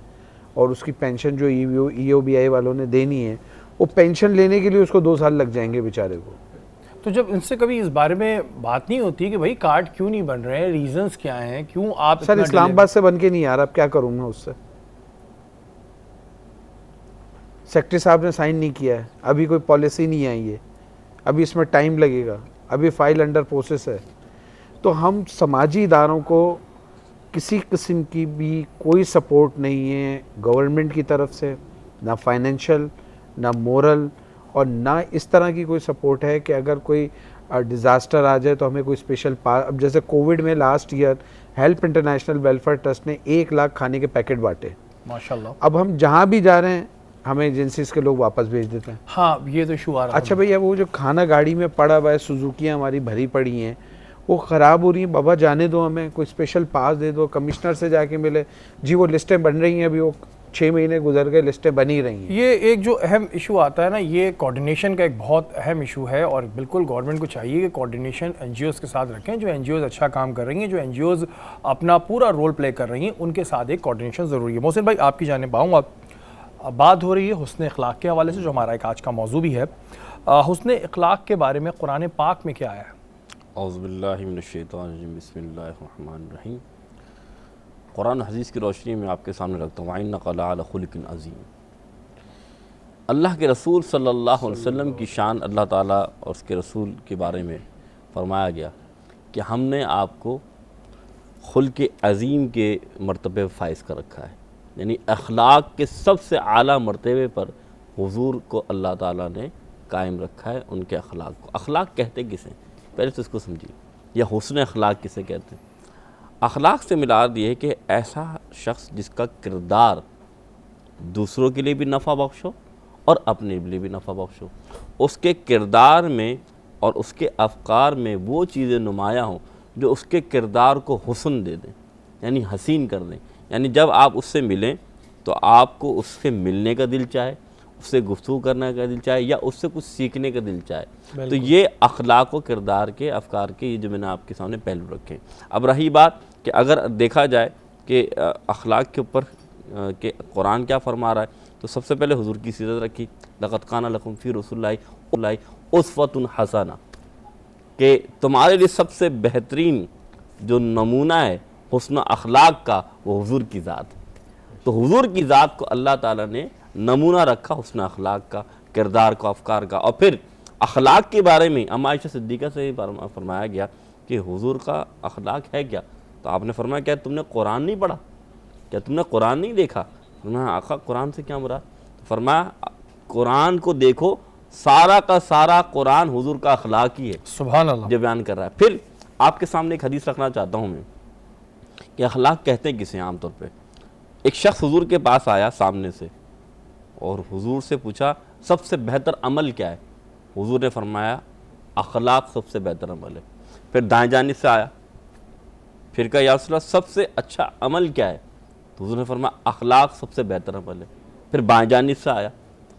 और उसकी पेंशन जो EOBI वालों ने देनी है, वो पेंशन लेने के लिए उसको 2 साल लग जाएंगे बेचारे को। तो जब इनसे कभी इस बारे में बात नहीं होती कि भाई कार्ड क्यों नहीं बन रहे हैं, रीजंस क्या हैं, क्यों आप सर इस्लामाबाद से बन के नहीं आ रहा, अब क्या करूँ मैं उससे? सेक्रेटरी साहब ने साइन नहीं किया है, अभी कोई पॉलिसी नहीं आई है, अभी इसमें टाइम लगेगा, अभी फाइल अंडर प्रोसेस है। तो हम समाजी इदारों को किसी किस्म की भी कोई सपोर्ट नहीं है गवर्नमेंट की तरफ से, ना फाइनेंशियल, ना मोरल, और ना इस तरह की कोई सपोर्ट है कि अगर कोई डिज़ास्टर आ जाए तो हमें कोई स्पेशल अब जैसे कोविड में last year help international welfare trust ने 1 लाख खाने के पैकेट बांटे माशाल्लाह। अब हम जहाँ भी जा रहे हैं हमें एजेंसीज के लोग वापस भेज देते हैं। हाँ, ये तो इशू आ रहा है। अच्छा भैया, वो जो खाना गाड़ी में पड़ा हुआ है, सुजुकियाँ हमारी भरी पड़ी हैं, वो ख़राब हो रही हैं, बाबा जाने दो, हमें कोई स्पेशल पास दे दो, कमिश्नर से जाके मिले जी, वो लिस्टें बन रही हैं, अभी वो 6 महीने गुजर गए, लिस्टें बनी रही हैं। ये एक जो अहम इशू आता है ना, ये कोऑर्डिनेशन का एक बहुत अहम इशू है, और बिल्कुल गवर्नमेंट को चाहिए कि कोऑर्डिनेशन NGOs के साथ रखें। जो NGOs अच्छा काम कर रही हैं, जो NGOs अपना पूरा रोल प्ले कर रही हैं, उनके साथ एक कोऑर्डिनेशन ज़रूरी है। मोहसिन भाई, आपकी जानिब आऊँगा। बात हो रही है हुस्न अखलाक के हवाले से, जो हमारा एक आज का मौजू भी है। हुस्न अखलाक के बारे में कुरान पाक में क्या आया है? औज़ुबिल्लाहि मिनश्शैतानिर्रजीम, बिस्मिल्लाहिर्रहमानिर्रहीम। कुरान हदीस की रोशनी में आपके सामने रखता हूँ। इन्नका लअला खुल्क़िन अज़ीम। अल्लाह के रसूल सल्लल्लाहु अलैहि वसल्लम की शान अल्लाह ताला और उसके रसूल के बारे में फरमाया गया कि हमने आपको खुल्क़ अज़ीम के मर्तबे फ़ाइज़ कर रखा है, यानी अखलाक के सबसे आला मर्तबे पर हुजूर को अल्लाह ताला ने कायम रखा है, उनके अखलाक को। अखलाक कहते किसे, पहले तो इसको समझिए, या हुस्न अखलाक किसे कहते हैं। अखलाक से मिलाद ये है कि ऐसा शख्स जिसका किरदार दूसरों के लिए भी नफ़ा बख्शो और अपने लिए भी नफ़ा बख्शो, उसके किरदार में और उसके अफ़कार में वो चीज़ें नुमाया हों जो उसके किरदार को हुस्न दे दें, यानी हसीन कर दें। यानी जब आप उससे मिलें तो आपको उससे मिलने का दिल चाहे, उससे गुफ्तगू करने का दिल चाहे, या उससे कुछ सीखने का दिल चाहे। तो ये अखलाक व किरदार के अफ़कार के, ये जो मैंने आपके सामने पहलू रखे। अब रही बात कि अगर देखा जाए कि अखलाक के ऊपर कि कुरान क्या फरमा रहा है, तो सबसे पहले हुजूर की सीरत रखी, लक़द काना लकुम फ़ी रसूलिल्लाहि उस्वतुन हसना, कि तुम्हारे लिए सबसे बेहतरीन जो नमूना है हुस्न अखलाक का, वो हुजूर की ज़ात। तो हुजूर की ज़ात को अल्लाह ताला ने नमूना रखा हुस्न अखलाक का, किरदार का, अफ़कार का। और फिर अखलाक के बारे में अम्मा आयशा सिद्दीक़ा से फरमाया गया कि हुजूर का अखलाक है क्या, तो आपने फरमाया क्या तुमने कुरान नहीं पढ़ा, क्या तुमने कुरान नहीं देखा? फरमाया आका कुरान से क्या मुराद? तो फरमाया कुरान को देखो, सारा का सारा कुरान हुजूर का अखलाक ही है, सुभान अल्लाह, जो बयान कर रहा है। फिर आपके सामने एक हदीस रखना चाहता हूँ मैं कि अखलाक कहते हैं किसे। आम तौर पे एक शख्स हुजूर के पास आया सामने से और हुजूर से पूछा सबसे बेहतर अमल क्या है? हुजूर ने फरमाया अखलाक सबसे बेहतर अमल है। फिर दाएं जानिब से आया, फिर कहा या रसूलल्लाह सबसे अच्छा अमल क्या है? तो हुजूर ने फरमाया अखलाक सबसे बेहतर अमल है। फिर बाएं जानिब से आया,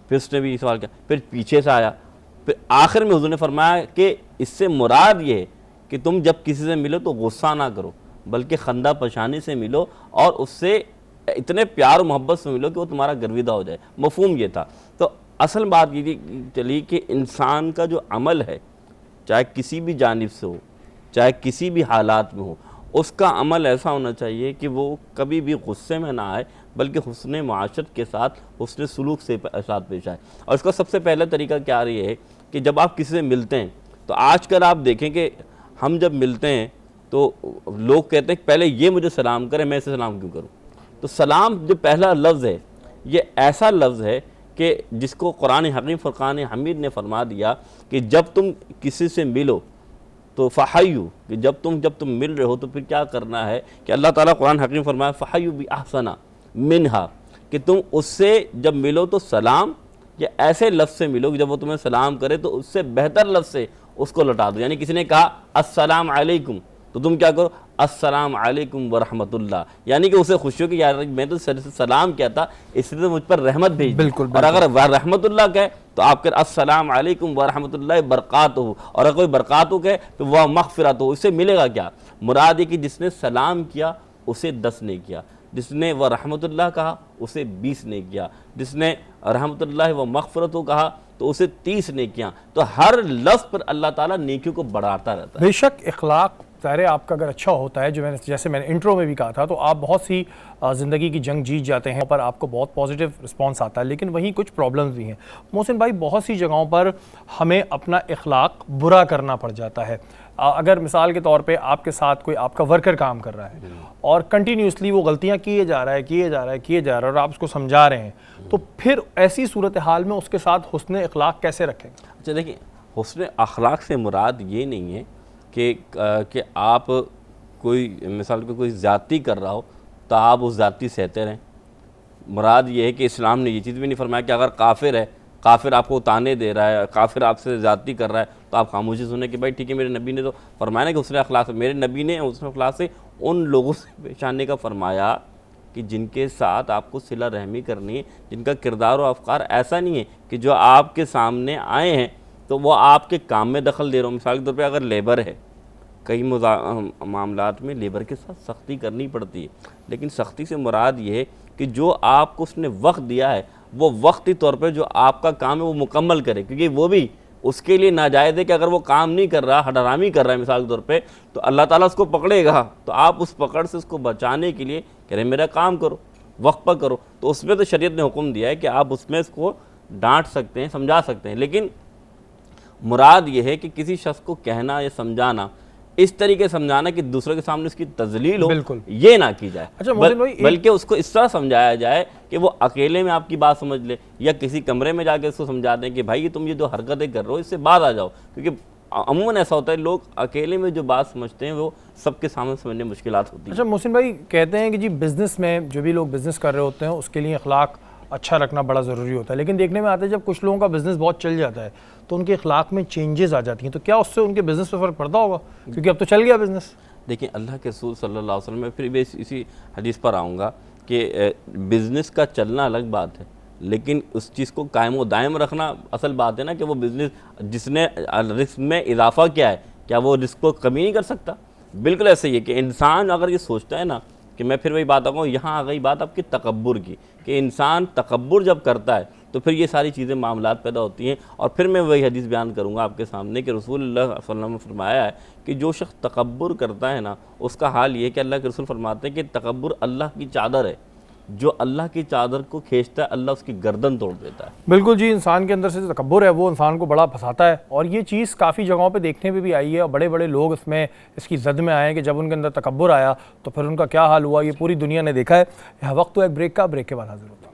फिर उसने भी सवाल किया, फिर पीछे से आया, फिर आखिर में हुजूर ने फरमाया कि इससे मुराद ये है कि तुम जब किसी से मिलो तो गुस्सा ना करो, बल्कि खंदा पशानी से मिलो और उससे इतने प्यार और मोहब्बत से मिलो कि वो तुम्हारा गर्विदा हो जाए। मफहूम ये था। तो असल बात ये चली कि इंसान का जो अमल है, चाहे किसी भी जानिब से हो, चाहे किसी भी हालात में हो, उसका अमल ऐसा होना चाहिए कि वो कभी भी गुस्से में ना आए, बल्कि हुस्न माशरत के साथ, हुस्न सुलूक से साथ पेश आए। और इसका सबसे पहला तरीका क्या रही है कि जब आप किसी से मिलते हैं, तो आजकल आप देखें कि हम जब मिलते हैं तो लोग कहते हैं कि पहले ये मुझे सलाम करें, मैं इसे सलाम क्यों करूं? तो सलाम जो पहला लफ्ज़ है, ये ऐसा लफ्ज़ है कि जिसको कुरान हकीम फुरकान हमीद ने फरमा दिया कि जब तुम किसी से मिलो तो फ़हय्यु कि जब तुम मिल रहे हो तो फिर क्या करना है कि अल्लाह ताला कुरान हकीम फरमाया फ़हय्यु बि अहसना मिनहा, कि तुम उससे जब मिलो तो सलाम या ऐसे लफ्ज़ से मिलो कि जब वो तुम्हें सलाम करे तो उससे बेहतर लफ्ज़ से उसको लौटा दो। यानी किसी ने कहा अस्सलाम अलैकुम तो तुम क्या करो अस्सलाम अलैकुम व रहमतुल्लाह, यानी कि उसे खुशी हो कि यार मैं तो सलाम किया था इसलिए तो मुझ पर रहमत भेज। बिल्कुल, और अगर रहमतुल्लाह कहे तो आप कह अस्सलाम अलैकुम व रहमतुल्लाह बरकातहू, और अगर कोई बरकातहू कहे तो वह मग़फ़िरतहू, इससे मिलेगा क्या? मुराद है कि जिसने सलाम किया उसे 10 ने किया, जिसने वह रहमतुल्लाह कहा उसे 20 ने किया, जिसने रहमतुल्लाह व मग़फ़िरतहू कहा तो उसे 30 ने किया। तो हर लफ्ज़ पर अल्लाह ताला नेकियों को बढ़ाता रहता है। बेशक इखलाक ज़ाहिर आपका अगर अच्छा होता है, जैसे मैंने इंट्रो में भी कहा था, तो आप बहुत सी ज़िंदगी की जंग जीत जाते हैं, पर आपको बहुत पॉजिटिव रिस्पांस आता है। लेकिन वहीं कुछ प्रॉब्लम्स भी हैं मोहसिन भाई, बहुत सी जगहों पर हमें अपना इखलाक बुरा करना पड़ जाता है। अगर मिसाल के तौर पे आपके साथ कोई आपका वर्कर काम कर रहा है और कंटिन्यूसली वो गलतियां किए जा रहा है और आप उसको समझा रहे हैं, तो फिर ऐसी सूरत हाल में उसके साथ हुस्न इखलाक कैसे रखें? अच्छा देखिए, हुस्न अखलाक से मुराद ये नहीं है कि आप कोई मिसाल पे कोई ज़्यादती कर रहा हो तो आप उस ज़्यादती सहते रहें। मुराद ये है कि इस्लाम ने ये चीज़ भी नहीं फरमाया कि अगर काफिर है, काफिर आपको ताने दे रहा है, काफिर आपसे ज़्यादती कर रहा है तो आप खामोशी सुने कि भाई ठीक है, मेरे नबी ने तो फरमाया ना कि हुस्न अखलाक से, मेरे नबी ने हुस्न अखलाक से उन लोगों से पेश आने का फरमाया कि जिनके साथ आपको सिला रहमी करनी है, जिनका किरदार और अफकार ऐसा नहीं है कि जो आपके सामने आए हैं तो वो आपके काम में दखल दे रहा हो। मिसाल के तौर पे अगर लेबर है, कई मामलात में लेबर के साथ सख्ती करनी पड़ती है, लेकिन सख्ती से मुराद ये है कि जो आपको उसने वक्त दिया है वो वक्ती तौर पे जो आपका काम है वो मुकम्मल करे, क्योंकि वो भी उसके लिए नाजायज़ है कि अगर वो काम नहीं कर रहा, हरामी कर रहा है मिसाल के तौर पे, तो अल्लाह ताला उसको पकड़ेगा। तो आप उस पकड़ से उसको बचाने के लिए कह रहे मेरा काम करो, वक्त पर करो, तो उसमें तो शरीयत ने हुक्म दिया है कि आप उसमें इसको डांट सकते हैं, समझा सकते हैं। लेकिन मुराद ये है कि किसी शख्स को कहना या समझाना, इस तरीके समझाना कि दूसरे के सामने उसकी तजलील हो, बिल्कुल ये ना की जाए। अच्छा, बल्कि उसको इस तरह समझाया जाए कि वो अकेले में आपकी बात समझ ले, या किसी कमरे में जाके उसको समझा दें कि भाई तुम ये जो हरकतें कर रहे हो इससे बाहर आ जाओ, क्योंकि अमूमन ऐसा होता है लोग अकेले में जो बात समझते हैं वो सबके सामने समझने मुश्किलात होती है। अच्छा मोहसिन भाई, कहते हैं कि जी बिज़नेस में जो भी लोग बिज़नेस कर रहे होते हैं उसके लिए अखलाक अच्छा रखना बड़ा ज़रूरी होता है, लेकिन देखने में आता है जब कुछ लोगों का बिज़नेस बहुत चल जाता है तो उनके अखलाक में चेंजेस आ जाती हैं, तो क्या उससे उनके बिज़नेस पर फ़र्क पड़ता होगा, क्योंकि अब तो चल गया बिज़नेस? देखिए, अल्लाह के रसूल सल्लल्लाहु अलैहि वसल्लम में फिर भी इसी हदीस पर आऊँगा कि बिज़नेस का चलना अलग बात है, लेकिन उस चीज़ को कायम व दायम रखना असल बात है ना, कि वो बिज़नेस जिसने रिस्क में इजाफा किया है क्या वो रिस्क को कमी नहीं कर सकता? बिल्कुल ऐसे ही है कि इंसान अगर ये सोचता है ना, कि मैं फिर वही बात आऊँगा, यहाँ आ गई बात आपकी तकब्बुर की, कि इंसान तकब्बुर जब करता है तो फिर ये सारी चीज़ें मामलात पैदा होती हैं। और फिर मैं वही हदीस बयान करूँगा आपके सामने कि रसूलुल्लाह सल्लल्लाहु अलैहि वसल्लम ने फरमाया है कि जो शख्स तकब्बुर करता है ना, उसका हाल ये है कि अल्लाह के रसूल फरमाते हैं कि तकब्बुर अल्लाह की चादर है, जो अल्लाह की चादर को खींचता है अल्लाह उसकी गर्दन तोड़ देता है। बिल्कुल जी, इंसान के अंदर से जो तकब्बुर है वो इंसान को बड़ा फंसाता है, और ये चीज़ काफ़ी जगहों पे देखने में भी आई है, और बड़े बड़े लोग इसमें इसकी जद में आए हैं कि जब उनके अंदर तकब्बुर आया तो फिर उनका क्या हाल हुआ, ये पूरी दुनिया ने देखा है। यह वक्त तो एक ब्रेक का, ब्रेक के बाद हाजिर होता है।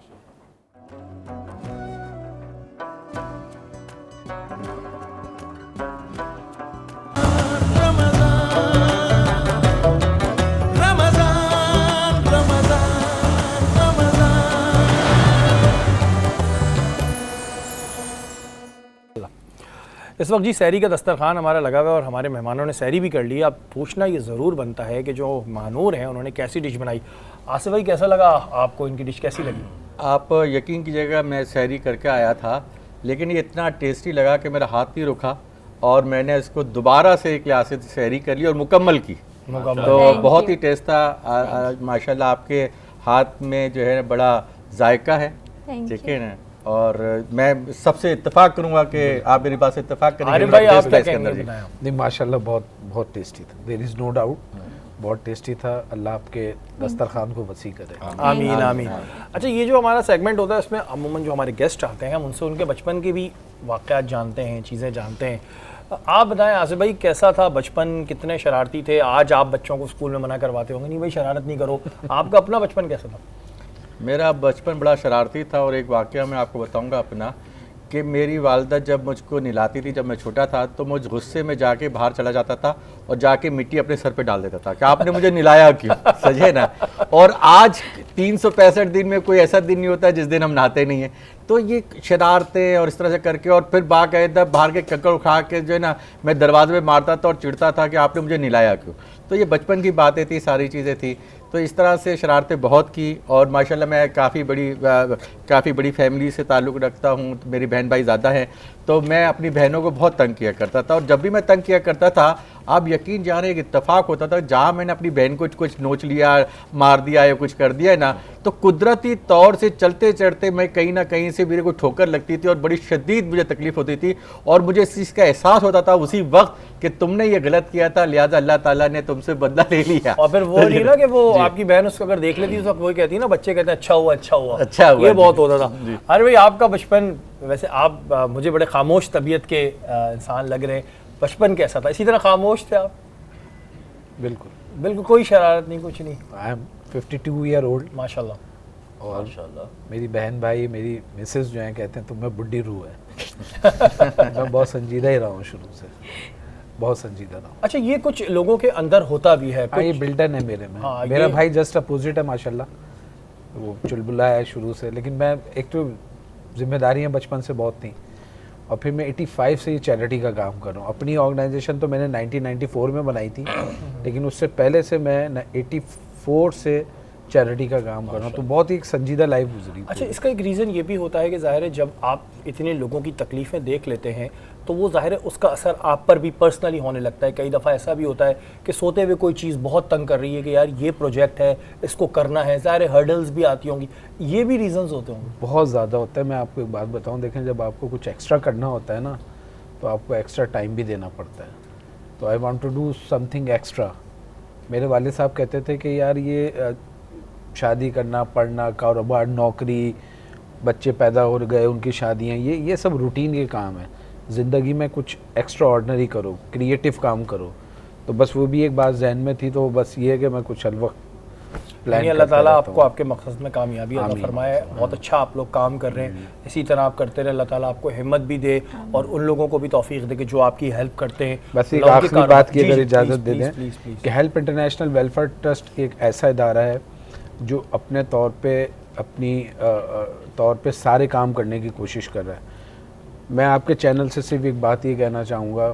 इस वक्त जी सहरी का दस्तरखान हमारा लगा हुआ है और हमारे मेहमानों ने सहरी भी कर ली। अब पूछना ये ज़रूर बनता है कि जो महानूर हैं उन्होंने कैसी डिश बनाई। आसिफ भाई, कैसा लगा आपको, इनकी डिश कैसी लगी? आप यकीन कीजिएगा, मैं सहरी करके आया था लेकिन ये इतना टेस्टी लगा कि मेरा हाथ नहीं रुका, और मैंने इसको दोबारा से एक लिहाज से सहरी कर ली और मुकम्मल की। तो बहुत ही टेस्ट था माशाल्लाह। आपके हाथ में जो है बड़ा जायका है, ठीक है ना, और मैं सबसे इत्तेफाक करूंगा कि आप मेरी बात से इत्तेफाक करेंगे। अरे भाई, आप क्या कहेंगे? नहीं माशाल्लाह, बहुत टेस्टी था, देयर इज़ नो डाउट, बहुत टेस्टी था। अल्लाह आपके दस्तरखान को वसी करे। आमीन आमीन। अच्छा, ये जो हमारा सेगमेंट होता है इसमें अमूमन जो हमारे गेस्ट आते हैं हम उनसे उनके बचपन के भी वाक़यात जानते हैं, चीज़ें जानते हैं। आप बताएं आसिफ भाई, कैसा था बचपन, कितने शरारती थे? आज आप बच्चों को स्कूल में मना करवाते होंगे, नहीं भाई शरारत नहीं करो, आपका अपना बचपन कैसा था? मेरा बचपन बड़ा शरारती था, और एक वाक़या मैं आपको बताऊंगा अपना, कि मेरी वालदा जब मुझको नहलाती थी, जब मैं छोटा था, तो मुझ गुस्से में जाके बाहर चला जाता था और जाके मिट्टी अपने सर पे डाल देता था कि आपने मुझे नहलाया क्यों। सही ना। और आज 365 दिन में कोई ऐसा दिन नहीं होता जिस दिन हम नहाते नहीं हैं। तो ये शरारतें और इस तरह से करके, और फिर बाकायदा बाहर के ककड़ उठा के जो है ना, मैं दरवाजे में मारता था और चिढ़ता था कि आपने मुझे नहलाया क्यों। तो ये बचपन की बातें थी, सारी चीज़ें थी। तो इस तरह से शरारतें बहुत की। और माशाल्लाह मैं काफ़ी बड़ी फैमिली से ताल्लुक़ रखता हूँ, मेरी बहन भाई ज़्यादा हैं, तो मैं अपनी बहनों को बहुत तंग किया करता था। और जब भी मैं तंग किया करता था, आप यकीन जाने एक इत्तेफाक होता था, जहाँ मैंने अपनी बहन को कुछ नोच लिया, मार दिया या कुछ कर दिया ना, तो कुदरती तौर से चलते चढ़ते मैं कहीं ना कहीं से मेरे को ठोकर लगती थी और बड़ी शदीद मुझे तकलीफ होती थी। और मुझे इस चीज़ का एहसास होता था उसी वक्त कि तुमने ये गलत किया था, लिहाजा अल्लाह ताला ने तुमसे बदला ले लिया। और फिर वो नहीं ना कि वो आपकी बहन उसको अगर देख लेती तो वही कहती है ना, बच्चे कहते हैं अच्छा हुआ अच्छा हुआ, अच्छा हुआ, ये बहुत होता था। अरे भाई आपका बचपन, वैसे आप मुझे बड़े खामोश तबीयत के इंसान लग रहे हैं, बचपन कैसा था? इसी तरह खामोश थे आप? बिल्कुल बिल्कुल कोई शरारत नहीं, कुछ नहीं? आई एम 52 ईयर ओल्ड माशाल्लाह। और मेरी बहन भाई, मेरी मिसेस जो हैं, कहते हैं तुम में बुड्ढी रूह है। मैं बहुत संजीदा ही रहा हूँ शुरू से, बहुत संजीदा रहा हूँ। अच्छा, ये कुछ लोगों के अंदर होता भी है। हाँ, ये बिल्टन है मेरे में। हाँ, मेरा भाई जस्ट अपोजिट है माशाल्लाह, वो चुलबुला है शुरू से। लेकिन मैं, एक तो जिम्मेदारियाँ बचपन से बहुत थी, और फिर मैं 85 से ये चैरिटी का काम कर रहा हूँ। अपनी ऑर्गेनाइजेशन तो मैंने 1994 में बनाई थी, लेकिन उससे पहले से मैं 84 से चैरिटी का काम कर रहा हूँ। तो बहुत ही एक संजीदा लाइफ गुजरी। अच्छा, इसका एक रीज़न ये भी होता है कि ज़ाहिर है जब आप इतने लोगों की तकलीफ़ें देख लेते हैं तो वो ज़ाहिर है उसका असर आप पर भी पर्सनली होने लगता है। कई दफ़ा ऐसा भी होता है कि सोते हुए कोई चीज़ बहुत तंग कर रही है कि यार ये प्रोजेक्ट है, इसको करना है, ज़ाहिर है हर्डल्स भी आती होंगी, ये भी रीज़न्स होते होंगे? बहुत ज़्यादा होता है। मैं आपको एक बात बताऊँ, देखें, जब आपको कुछ एक्स्ट्रा करना होता है ना, तो आपको एक्स्ट्रा टाइम भी देना पड़ता है। तो I want to do something extra. मेरे वालिद साहब कहते थे कि यार ये शादी करना, पढ़ना, कारोबार, नौकरी, बच्चे पैदा हो गए, उनकी शादियाँ, ये सब रूटीन के काम है। ज़िंदगी में कुछ एक्स्ट्रा ऑर्डनरी करो, क्रिएटिव काम करो। तो बस वो भी एक बात जहन में थी, तो बस ये है कि मैं कुछ अलवक्त प्लान। अल्लाह ताला आपको आपके मकसद में कामयाबी अता फरमाए। बहुत अच्छा आप लोग काम कर रहे हैं, इसी तरह आप करते रहे। अल्लाह ताला आपको हिम्मत भी दे और उन लोगों को भी तौफीक दे कि जो आपकी हेल्प करते हैं। बस एक आखिरी बात की अगर इजाज़त दे दें कि हेल्प इंटरनेशनल वेलफेयर ट्रस्ट एक ऐसा इदारा है जो अपने तौर पे सारे काम करने की कोशिश कर रहा है। मैं आपके चैनल से सिर्फ एक बात ये कहना चाहूँगा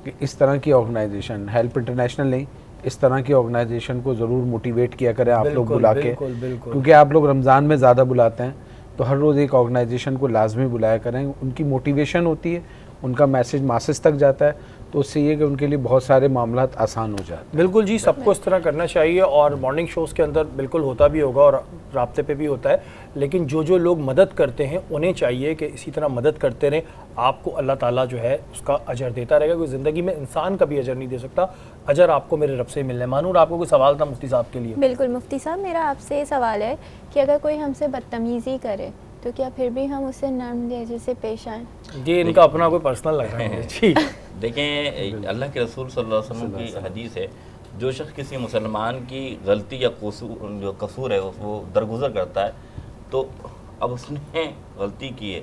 कि इस तरह की ऑर्गेनाइजेशन, हेल्प इंटरनेशनल नहीं, इस तरह की ऑर्गेनाइजेशन को ज़रूर मोटिवेट किया करें आप लोग बुला के, क्योंकि आप लोग रमज़ान में ज़्यादा बुलाते हैं, तो हर रोज़ एक ऑर्गेनाइजेशन को लाजमी बुलाया करें। उनकी मोटिवेशन होती है, उनका मैसेज मासेस तक जाता है, तो उससे ये कि उनके लिए बहुत सारे मामलात आसान हो जाते हैं। बिल्कुल जी, सबको इस तरह करना चाहिए और मॉर्निंग शोज़ के अंदर बिल्कुल होता भी होगा और राब्ते पे भी होता है। लेकिन जो लोग मदद करते हैं उन्हें चाहिए कि इसी तरह मदद करते रहें। आपको अल्लाह ताला जो है उसका अजर देता रहेगा। कोई ज़िंदगी में इंसान कभी अजर नहीं दे सकता, अजर आपको मेरे रब से मिलने। मानूर, आपको कोई सवाल था मुफ्ती साहब के लिए? बिल्कुल मुफ्ती साहब, मेरा आपसे ये सवाल है कि अगर कोई हमसे बदतमीज़ी करे तो क्या फिर भी हम उससे नरम लहजे से पेश आएँ? ये इनका अपना कोई पर्सनल लग रहा है जी। देखें, अल्लाह के रसूल सल्लल्लाहु अलैहि वसल्लम की हदीस है, जो शख्स किसी मुसलमान की गलती या जो कसूर है वो दरगुजर करता है, तो अब उसने गलती की है,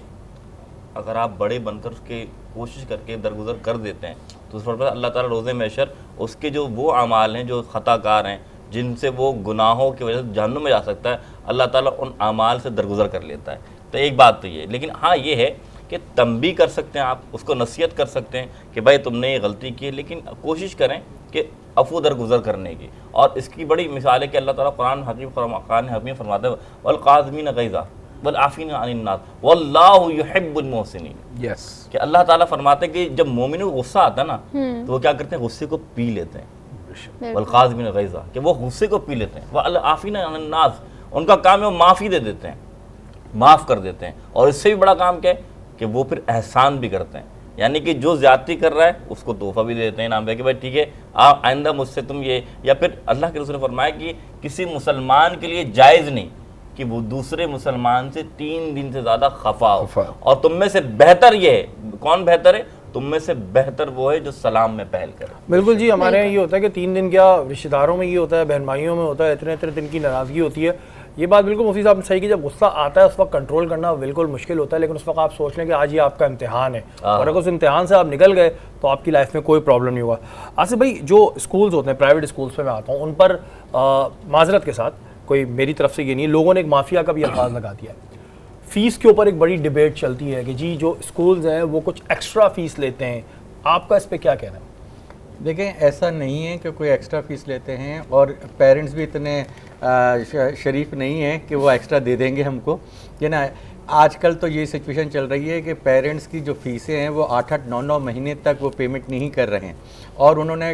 अगर आप बड़े बनकर उसके कोशिश करके दरगुजर कर देते हैं तो उस पर अल्लाह ताला रोज़े महशर उसके जो वो अमाल हैं जो ख़ताकार हैं, जिनसे वो गुनाहों की वजह से जहन्नुम में जा सकता है, अल्लाह ताला उन अमाल से दरगुजर कर लेता है। तो एक बात तो ये, लेकिन हाँ ये है कि तंबी कर सकते हैं, आप उसको नसीहत कर सकते हैं कि भाई तुमने ये गलती की है, लेकिन कोशिश करें कि अफू दरगुजर करने की। और इसकी बड़ी मिसाल है कि अल्लाह ताला कुरान हकीम फरमाता है, वल काज़िमीन गैज़ा वल आफ़ीना अनिन नास वल्लाहु युहिब्बुल मुहसिनीन। यस, कि अल्लाह ताला फरमाते हैं कि जब मोमिनों को गुस्सा आता है ना, तो वो क्या करते हैं, गुस्से को पी लेते हैं। वल काज़िमीन गैज़ा, कि वो गुस्से को पी लेते हैं। वल आफ़ीना अनिन नास, उनका काम है वो माफ़ी दे देते हैं, माफ़ कर देते हैं। और इससे भी बड़ा काम क्या है कि वो फिर एहसान भी करते हैं, यानी कि जो ज़्यादती कर रहा है उसको तोहफ़ा भी दे देते हैं, नाम है कि भाई ठीक है आप आइंदा मुझसे तुम ये। या फिर अल्लाह के रसूल ने फरमाया कि किसी मुसलमान के लिए जायज़ नहीं कि वो दूसरे मुसलमान से 3 दिन से ज़्यादा खफा हो। और तुम में से बेहतर ये है, कौन बेहतर है, तुम में से बेहतर वो है जो सलाम में पहल करे। बिल्कुल जी, हमारे यहाँ ये होता है कि 3 दिन क्या रिश्तेदारों में ये होता है, बहन भाइयों में होता है, इतने दिन की नाराज़गी होती है। ये बात बिल्कुल मुफ्ती साहब ने सही की, जब गुस्सा आता है उस वक्त कंट्रोल करना बिल्कुल मुश्किल होता है, लेकिन उस वक्त आप सोच लें कि आज ये आपका इम्तिहान है और अगर उस इम्तिहान से आप निकल गए तो आपकी लाइफ में कोई प्रॉब्लम नहीं होगा। आसिफ भाई, जो स्कूल्स होते हैं, प्राइवेट स्कूल्स पे मैं आता हूँ, उन पर माजरत के साथ, कोई मेरी तरफ से ये नहीं, लोगों ने एक माफिया का भी अल्फाज लगा दिया है। फ़ीस के ऊपर एक बड़ी डिबेट चलती है कि जी जो स्कूल्स हैं वो कुछ एक्स्ट्रा फ़ीस लेते हैं, आपका इस पर क्या कहना है? देखें, ऐसा नहीं है कि कोई एक्स्ट्रा फ़ीस लेते हैं, और पेरेंट्स भी इतने शरीफ नहीं हैं कि वो एक्स्ट्रा दे देंगे हमको, ये ना। आजकल तो ये सिचुएशन चल रही है कि पेरेंट्स की जो फ़ीसें हैं वो 8-8, 9-9 महीने तक वो पेमेंट नहीं कर रहे हैं, और उन्होंने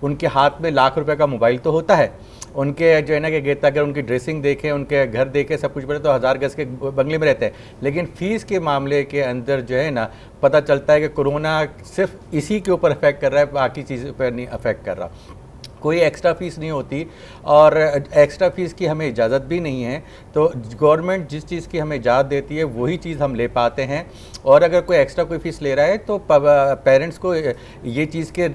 उनके हाथ में लाख रुपए का मोबाइल तो होता है, उनके जो है ना कि कहता, अगर उनकी ड्रेसिंग देखें, उनके घर देखें, सब कुछ बड़े तो 1000 गज के बंगले में रहते हैं, लेकिन फ़ीस के मामले के अंदर जो है ना पता चलता है कि कोरोना सिर्फ इसी के ऊपर अफेक्ट कर रहा है, बाकी चीज़ों पर नहीं अफेक्ट कर रहा। कोई एक्स्ट्रा फ़ीस नहीं होती, और एक्स्ट्रा फ़ीस की हमें इजाज़त भी नहीं है, तो गवर्नमेंट जिस चीज़ की हमें इजाज़त देती है वही चीज़ हम ले पाते हैं, और अगर कोई एक्स्ट्रा कोई फ़ीस ले रहा है तो पेरेंट्स को ये चीज़ के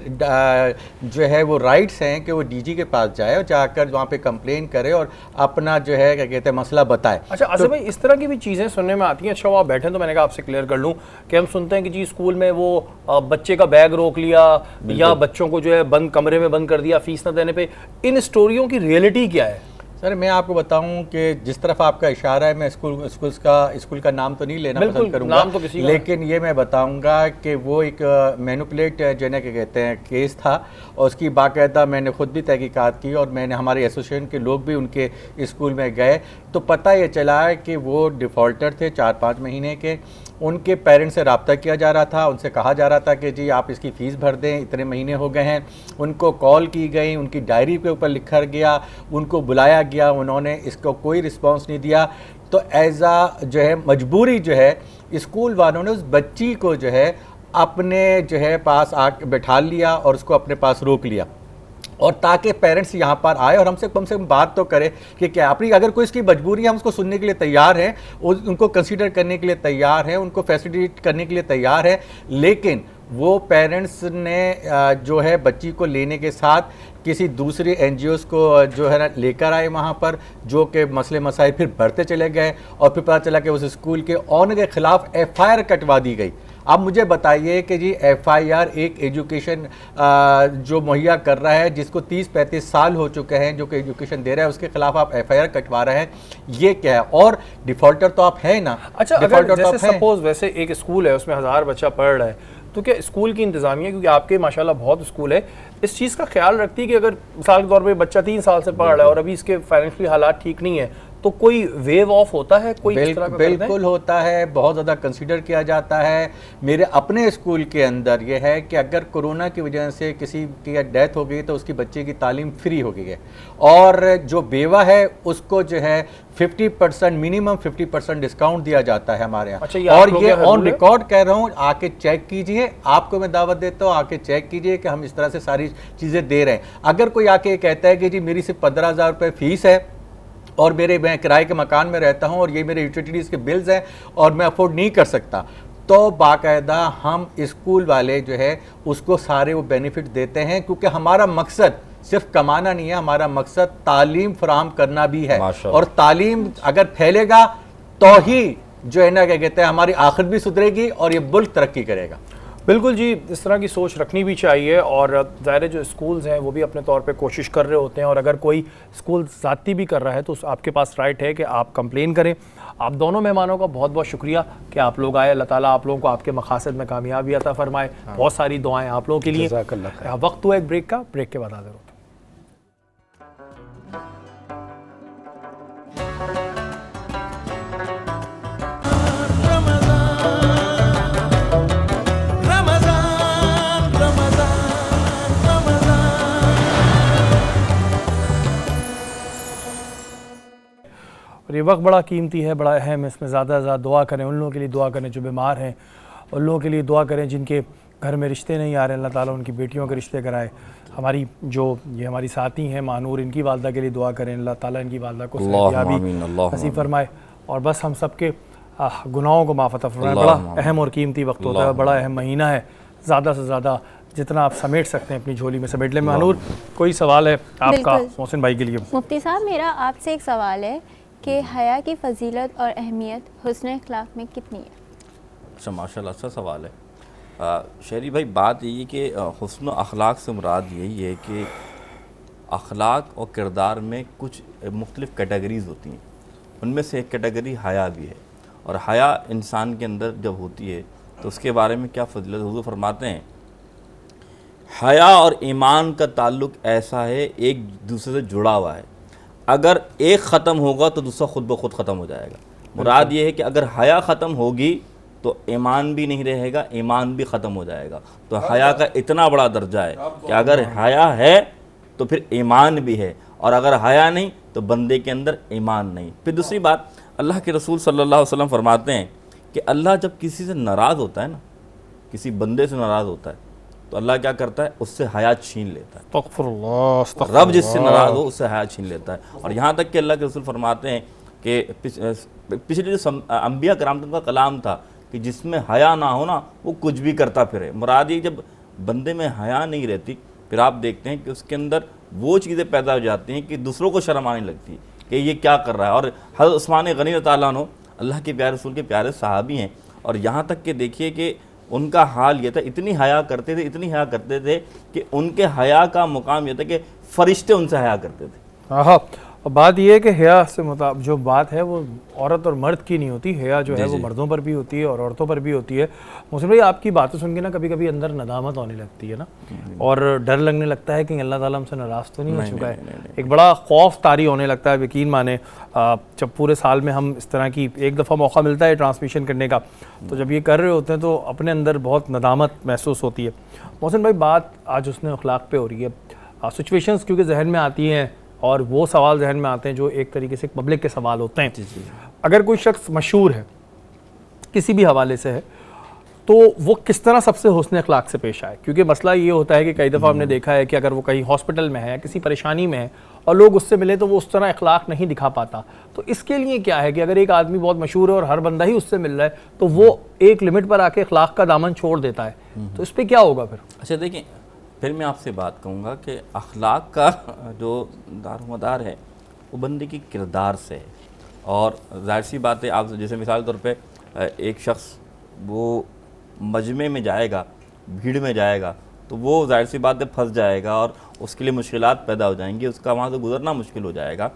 जो है वो राइट्स हैं कि वो डीजी के पास जाए और जाकर वहाँ पे कंप्लेन करे और अपना जो है क्या कहते हैं मसला बताए। अच्छा आसिफ भाई, इस तरह की भी चीज़ें सुनने में आती हैं, अच्छा वो आप बैठे तो मैंने कहा आपसे क्लियर कर लूँ कि हम सुनते हैं कि जी स्कूल में वो बच्चे का बैग रोक लिया या बच्चों को जो है बंद कमरे में बंद कर दिया फीस न देने पे। इन स्टोरियों की रियलिटी क्या है? सर, मैं आपको बताऊं कि जिस तरफ आपका इशारा है, मैं स्कूल का नाम तो नहीं लेना पसंद करूंगा, नाम तो किसी का लेकिन ये मैं बताऊंगा कि वो एक मैनिपुलेट जो है कहते हैं केस था, और उसकी बाकायदा मैंने खुद भी तहकीकात की, और मैंने हमारे एसोसिएशन के लोग भी उनके स्कूल में गए, तो पता ये चला है कि वो डिफ़ॉल्टर थे 4-5 महीने के। उनके पेरेंट्स से रब्ता किया जा रहा था, उनसे कहा जा रहा था कि जी आप इसकी फ़ीस भर दें, इतने महीने हो गए हैं। उनको कॉल की गई, उनकी डायरी के ऊपर लिखा गया, उनको बुलाया गया, उन्होंने इसको कोई रिस्पांस नहीं दिया। तो एज़ा जो है मजबूरी जो है स्कूल वालों ने उस बच्ची को जो है अपने जो है पास बैठा लिया और उसको अपने पास रोक लिया, और ताकि पेरेंट्स यहाँ पर आए और हमसे कम से कम बात तो करें कि क्या अपनी अगर कोई इसकी मजबूरी है हम उसको सुनने के लिए तैयार हैं, उनको कंसीडर करने के लिए तैयार हैं, उनको फैसिलिटेट करने के लिए तैयार है। लेकिन वो पेरेंट्स ने जो है बच्ची को लेने के साथ किसी दूसरे एनजीओस को जो है ना लेकर आए वहाँ पर, जो कि मसले मसाइल फिर बढ़ते चले गए, और फिर पता चला कि उस स्कूल के ऑनर के ख़िलाफ़ FIR कटवा दी गई। अब मुझे बताइए कि जी FIR एक एजुकेशन जो मुहैया कर रहा है, जिसको 30-35 साल हो चुके हैं, जो कि एजुकेशन दे रहा है, उसके खिलाफ आप FIR कटवा रहे हैं, ये क्या है? और डिफ़ॉल्टर तो आप हैं ना। अच्छा, अगर जैसे सपोज वैसे एक स्कूल है उसमें 1000 बच्चा पढ़ रहा है, तो क्या स्कूल की इंतज़ामिया, क्योंकि आपके माशाल्लाह बहुत स्कूल है, इस चीज़ का ख्याल रखती है कि अगर मिसाल के तौर पे बच्चा 3 साल से पढ़ रहा है और अभी इसके फाइनेंशियली हालात ठीक नहीं है, तो कोई वेव ऑफ होता है? कोई इस तरह का बिल्कुल होता है, बहुत ज़्यादा कंसीडर किया जाता है। मेरे अपने स्कूल के अंदर ये है कि अगर कोरोना की वजह से किसी की डेथ हो गई तो उसकी बच्चे की तालीम फ्री हो गई है, और जो बेवा है उसको जो है 50% मिनिमम 50% डिस्काउंट दिया जाता है हमारे यहाँ। अच्छा, और ये ऑन रिकॉर्ड कह रहा हूँ, आके चेक कीजिए, आपको मैं दावत देता हूँ, आके चेक कीजिए कि हम इस तरह से सारी चीज़ें दे रहे हैं। अगर कोई आके कहता है कि जी मेरी सिर्फ 15,000 रुपये फ़ीस है और मैं किराए के मकान में रहता हूँ और ये मेरे यूटिलिटीज़ के बिल्स हैं और मैं अफोर्ड नहीं कर सकता, तो बाकायदा हम स्कूल वाले जो है उसको सारे वो बेनिफिट देते हैं, क्योंकि हमारा मकसद सिर्फ कमाना नहीं है, हमारा मकसद तालीम फराहम करना भी है। और तालीम अगर फैलेगा तो ही जो है ना क्या कहते हैं हमारी आखिरत भी सुधरेगी और ये मुल्क तरक्की करेगा। बिल्कुल जी, इस तरह की सोच रखनी भी चाहिए, और ज़ाहिर जो स्कूल्स हैं वो भी अपने तौर पे कोशिश कर रहे होते हैं, और अगर कोई स्कूल ज़्यादती भी कर रहा है तो आपके पास राइट है कि आप कंप्लेन करें। आप दोनों मेहमानों का बहुत बहुत शुक्रिया कि आप लोग आए। अल्लाह ताला आप लोगों को आपके मकासद में कामयाबी अता फरमाए। बहुत सारी दुआएं आप लोगों के लिए। वक्त हुआ एक ब्रेक का, ब्रेक के बाद हाज़िर होते हैं। और ये वक्त बड़ा कीमती है, बड़ा अहम है, इसमें ज़्यादा से ज़्यादा दुआ करें, उन लोगों के लिए दुआ करें जो बीमार हैं, उन लोगों के लिए दुआ करें जिनके घर में रिश्ते नहीं आ रहे, अल्लाह ताला उनकी बेटियों के रिश्ते कराए। हमारी जो ये हमारी साथी हैं मानूर, इनकी वालदा के लिए दुआ करें, अल्लाह ताला इनकी वालदा को सेहतयाबी नसीब फरमाए, और बस हम सब के गुनाहों को माफ़ अता फरमाए। बड़ा अहम और कीमती वक्त होता है, बड़ा अहम महीना है, ज़्यादा से ज़्यादा जितना आप समेट सकते हैं अपनी झोली में समेट लें। महानूर, कोई सवाल है आपका बिल्कुल। मोहसिन भाई के लिए? मुफ्ती साहब, मेरा आपसे एक सवाल है कि हया की फजीलत और अहमियत हुस्न अखलाक में कितनी है? अच्छा, माशाल्लाह, अच्छा सवाल है। शहरी भाई, बात यही है कि हुस्न अखलाक से मुराद यही है कि अखलाक और किरदार में कुछ मुख्तलिफ़ कैटेगरीज़ होती हैं। उनमें से एक कैटेगरी हया भी है, और हया इंसान के अंदर जब होती है तो उसके बारे में क्या फजीलत, हुज़ूर फरमाते हैं हया और ईमान का ताल्लुक़ ऐसा है, एक दूसरे से जुड़ा हुआ है। अगर एक ख़त्म होगा तो दूसरा खुद ब खुद ख़त्म हो जाएगा। मुराद ये है कि अगर हया ख़त्म होगी तो ईमान भी नहीं रहेगा, ईमान भी ख़त्म हो जाएगा। तो हया का इतना बड़ा दर्जा है कि अगर हया है तो फिर ईमान भी है, और अगर हया नहीं तो बंदे के अंदर ईमान नहीं। फिर दूसरी बात, अल्लाह के रसूल सल्लल्लाहु अलैहि वसल्लम फरमाते हैं कि अल्लाह जब किसी से नाराज़ होता है ना, किसी बंदे से नाराज़ होता है, तो अल्लाह क्या करता है, उससे हया छीन लेता है। रब जिससे नाराज़ हो उससे हया छीन लेता है। और यहाँ तक कि अल्लाह के रसूल फरमाते हैं कि पिछले जो अंबिया कराम का कलाम था कि जिसमें हया ना हो ना वो कुछ भी करता फिरे। मुराद ये, जब बंदे में हया नहीं रहती फिर आप देखते हैं कि उसके अंदर वो चीज़ें पैदा हो जाती हैं कि दूसरों को शर्म आने लगती है कि ये क्या कर रहा है। और हज़रत उस्मान गनी रज़ियल्लाहु ताला अन्हु अल्लाह के प्यारे रसूल के प्यारे सहाबी हैं, और यहाँ तक कि देखिए कि उनका हाल ये था, इतनी हया करते थे, इतनी हया करते थे कि उनके हया का मुकाम ये था कि फरिश्ते उनसे हया करते थे। हाँ, और बात यह है कि हया से मतलब जो बात है वो औरत और मर्द की नहीं होती, हया जो है वो मर्दों पर भी होती है और औरतों पर भी होती है। मोहसिन भाई, आपकी बातें सुन के ना कभी कभी अंदर नदामत होने लगती है ना, और डर लगने लगता है कि अल्लाह ताला हमसे नाराज़ तो नहीं हो चुका है। एक बड़ा खौफ तारी होने लगता है। यकीन माने, जब पूरे साल में हम इस तरह की एक दफ़ा मौका मिलता है ट्रांसमिशन करने का, तो जब ये कर रहे होते हैं तो अपने अंदर बहुत नदामत महसूस होती है। मोहसिन भाई, बात आज हुस्न अखलाक पे हो रही है। सिचुएशंस क्योंकि जहन में आती हैं और वो सवाल जहन में आते हैं जो एक तरीके से पब्लिक के सवाल होते हैं। अगर कोई शख्स मशहूर है, किसी भी हवाले से है, तो वो किस तरह सबसे हुस्न अखलाक से पेश आए? क्योंकि मसला ये होता है कि कई दफ़ा हमने देखा है कि अगर वो कहीं हॉस्पिटल में है, किसी परेशानी में है और लोग उससे मिले तो वो उस तरह अखलाक नहीं दिखा पाता। तो इसके लिए क्या है कि अगर एक आदमी बहुत मशहूर है और हर बंदा ही उससे मिल रहा है तो वो एक लिमिट पर आके अखलाक का दामन छोड़ देता है, तो इस पर क्या होगा फिर? अच्छा, देखिए, फिर मैं आपसे बात कहूँगा कि अखलाक का जो दारोमदार है वो बंदे की किरदार से है। और जाहिर सी बात है, आप जैसे मिसाल के तौर पे एक शख्स वो मजमे में जाएगा, भीड़ में जाएगा, तो वो जाहिर सी बात है फंस जाएगा और उसके लिए मुश्किलात पैदा हो जाएंगी, उसका वहाँ से गुजरना मुश्किल हो जाएगा।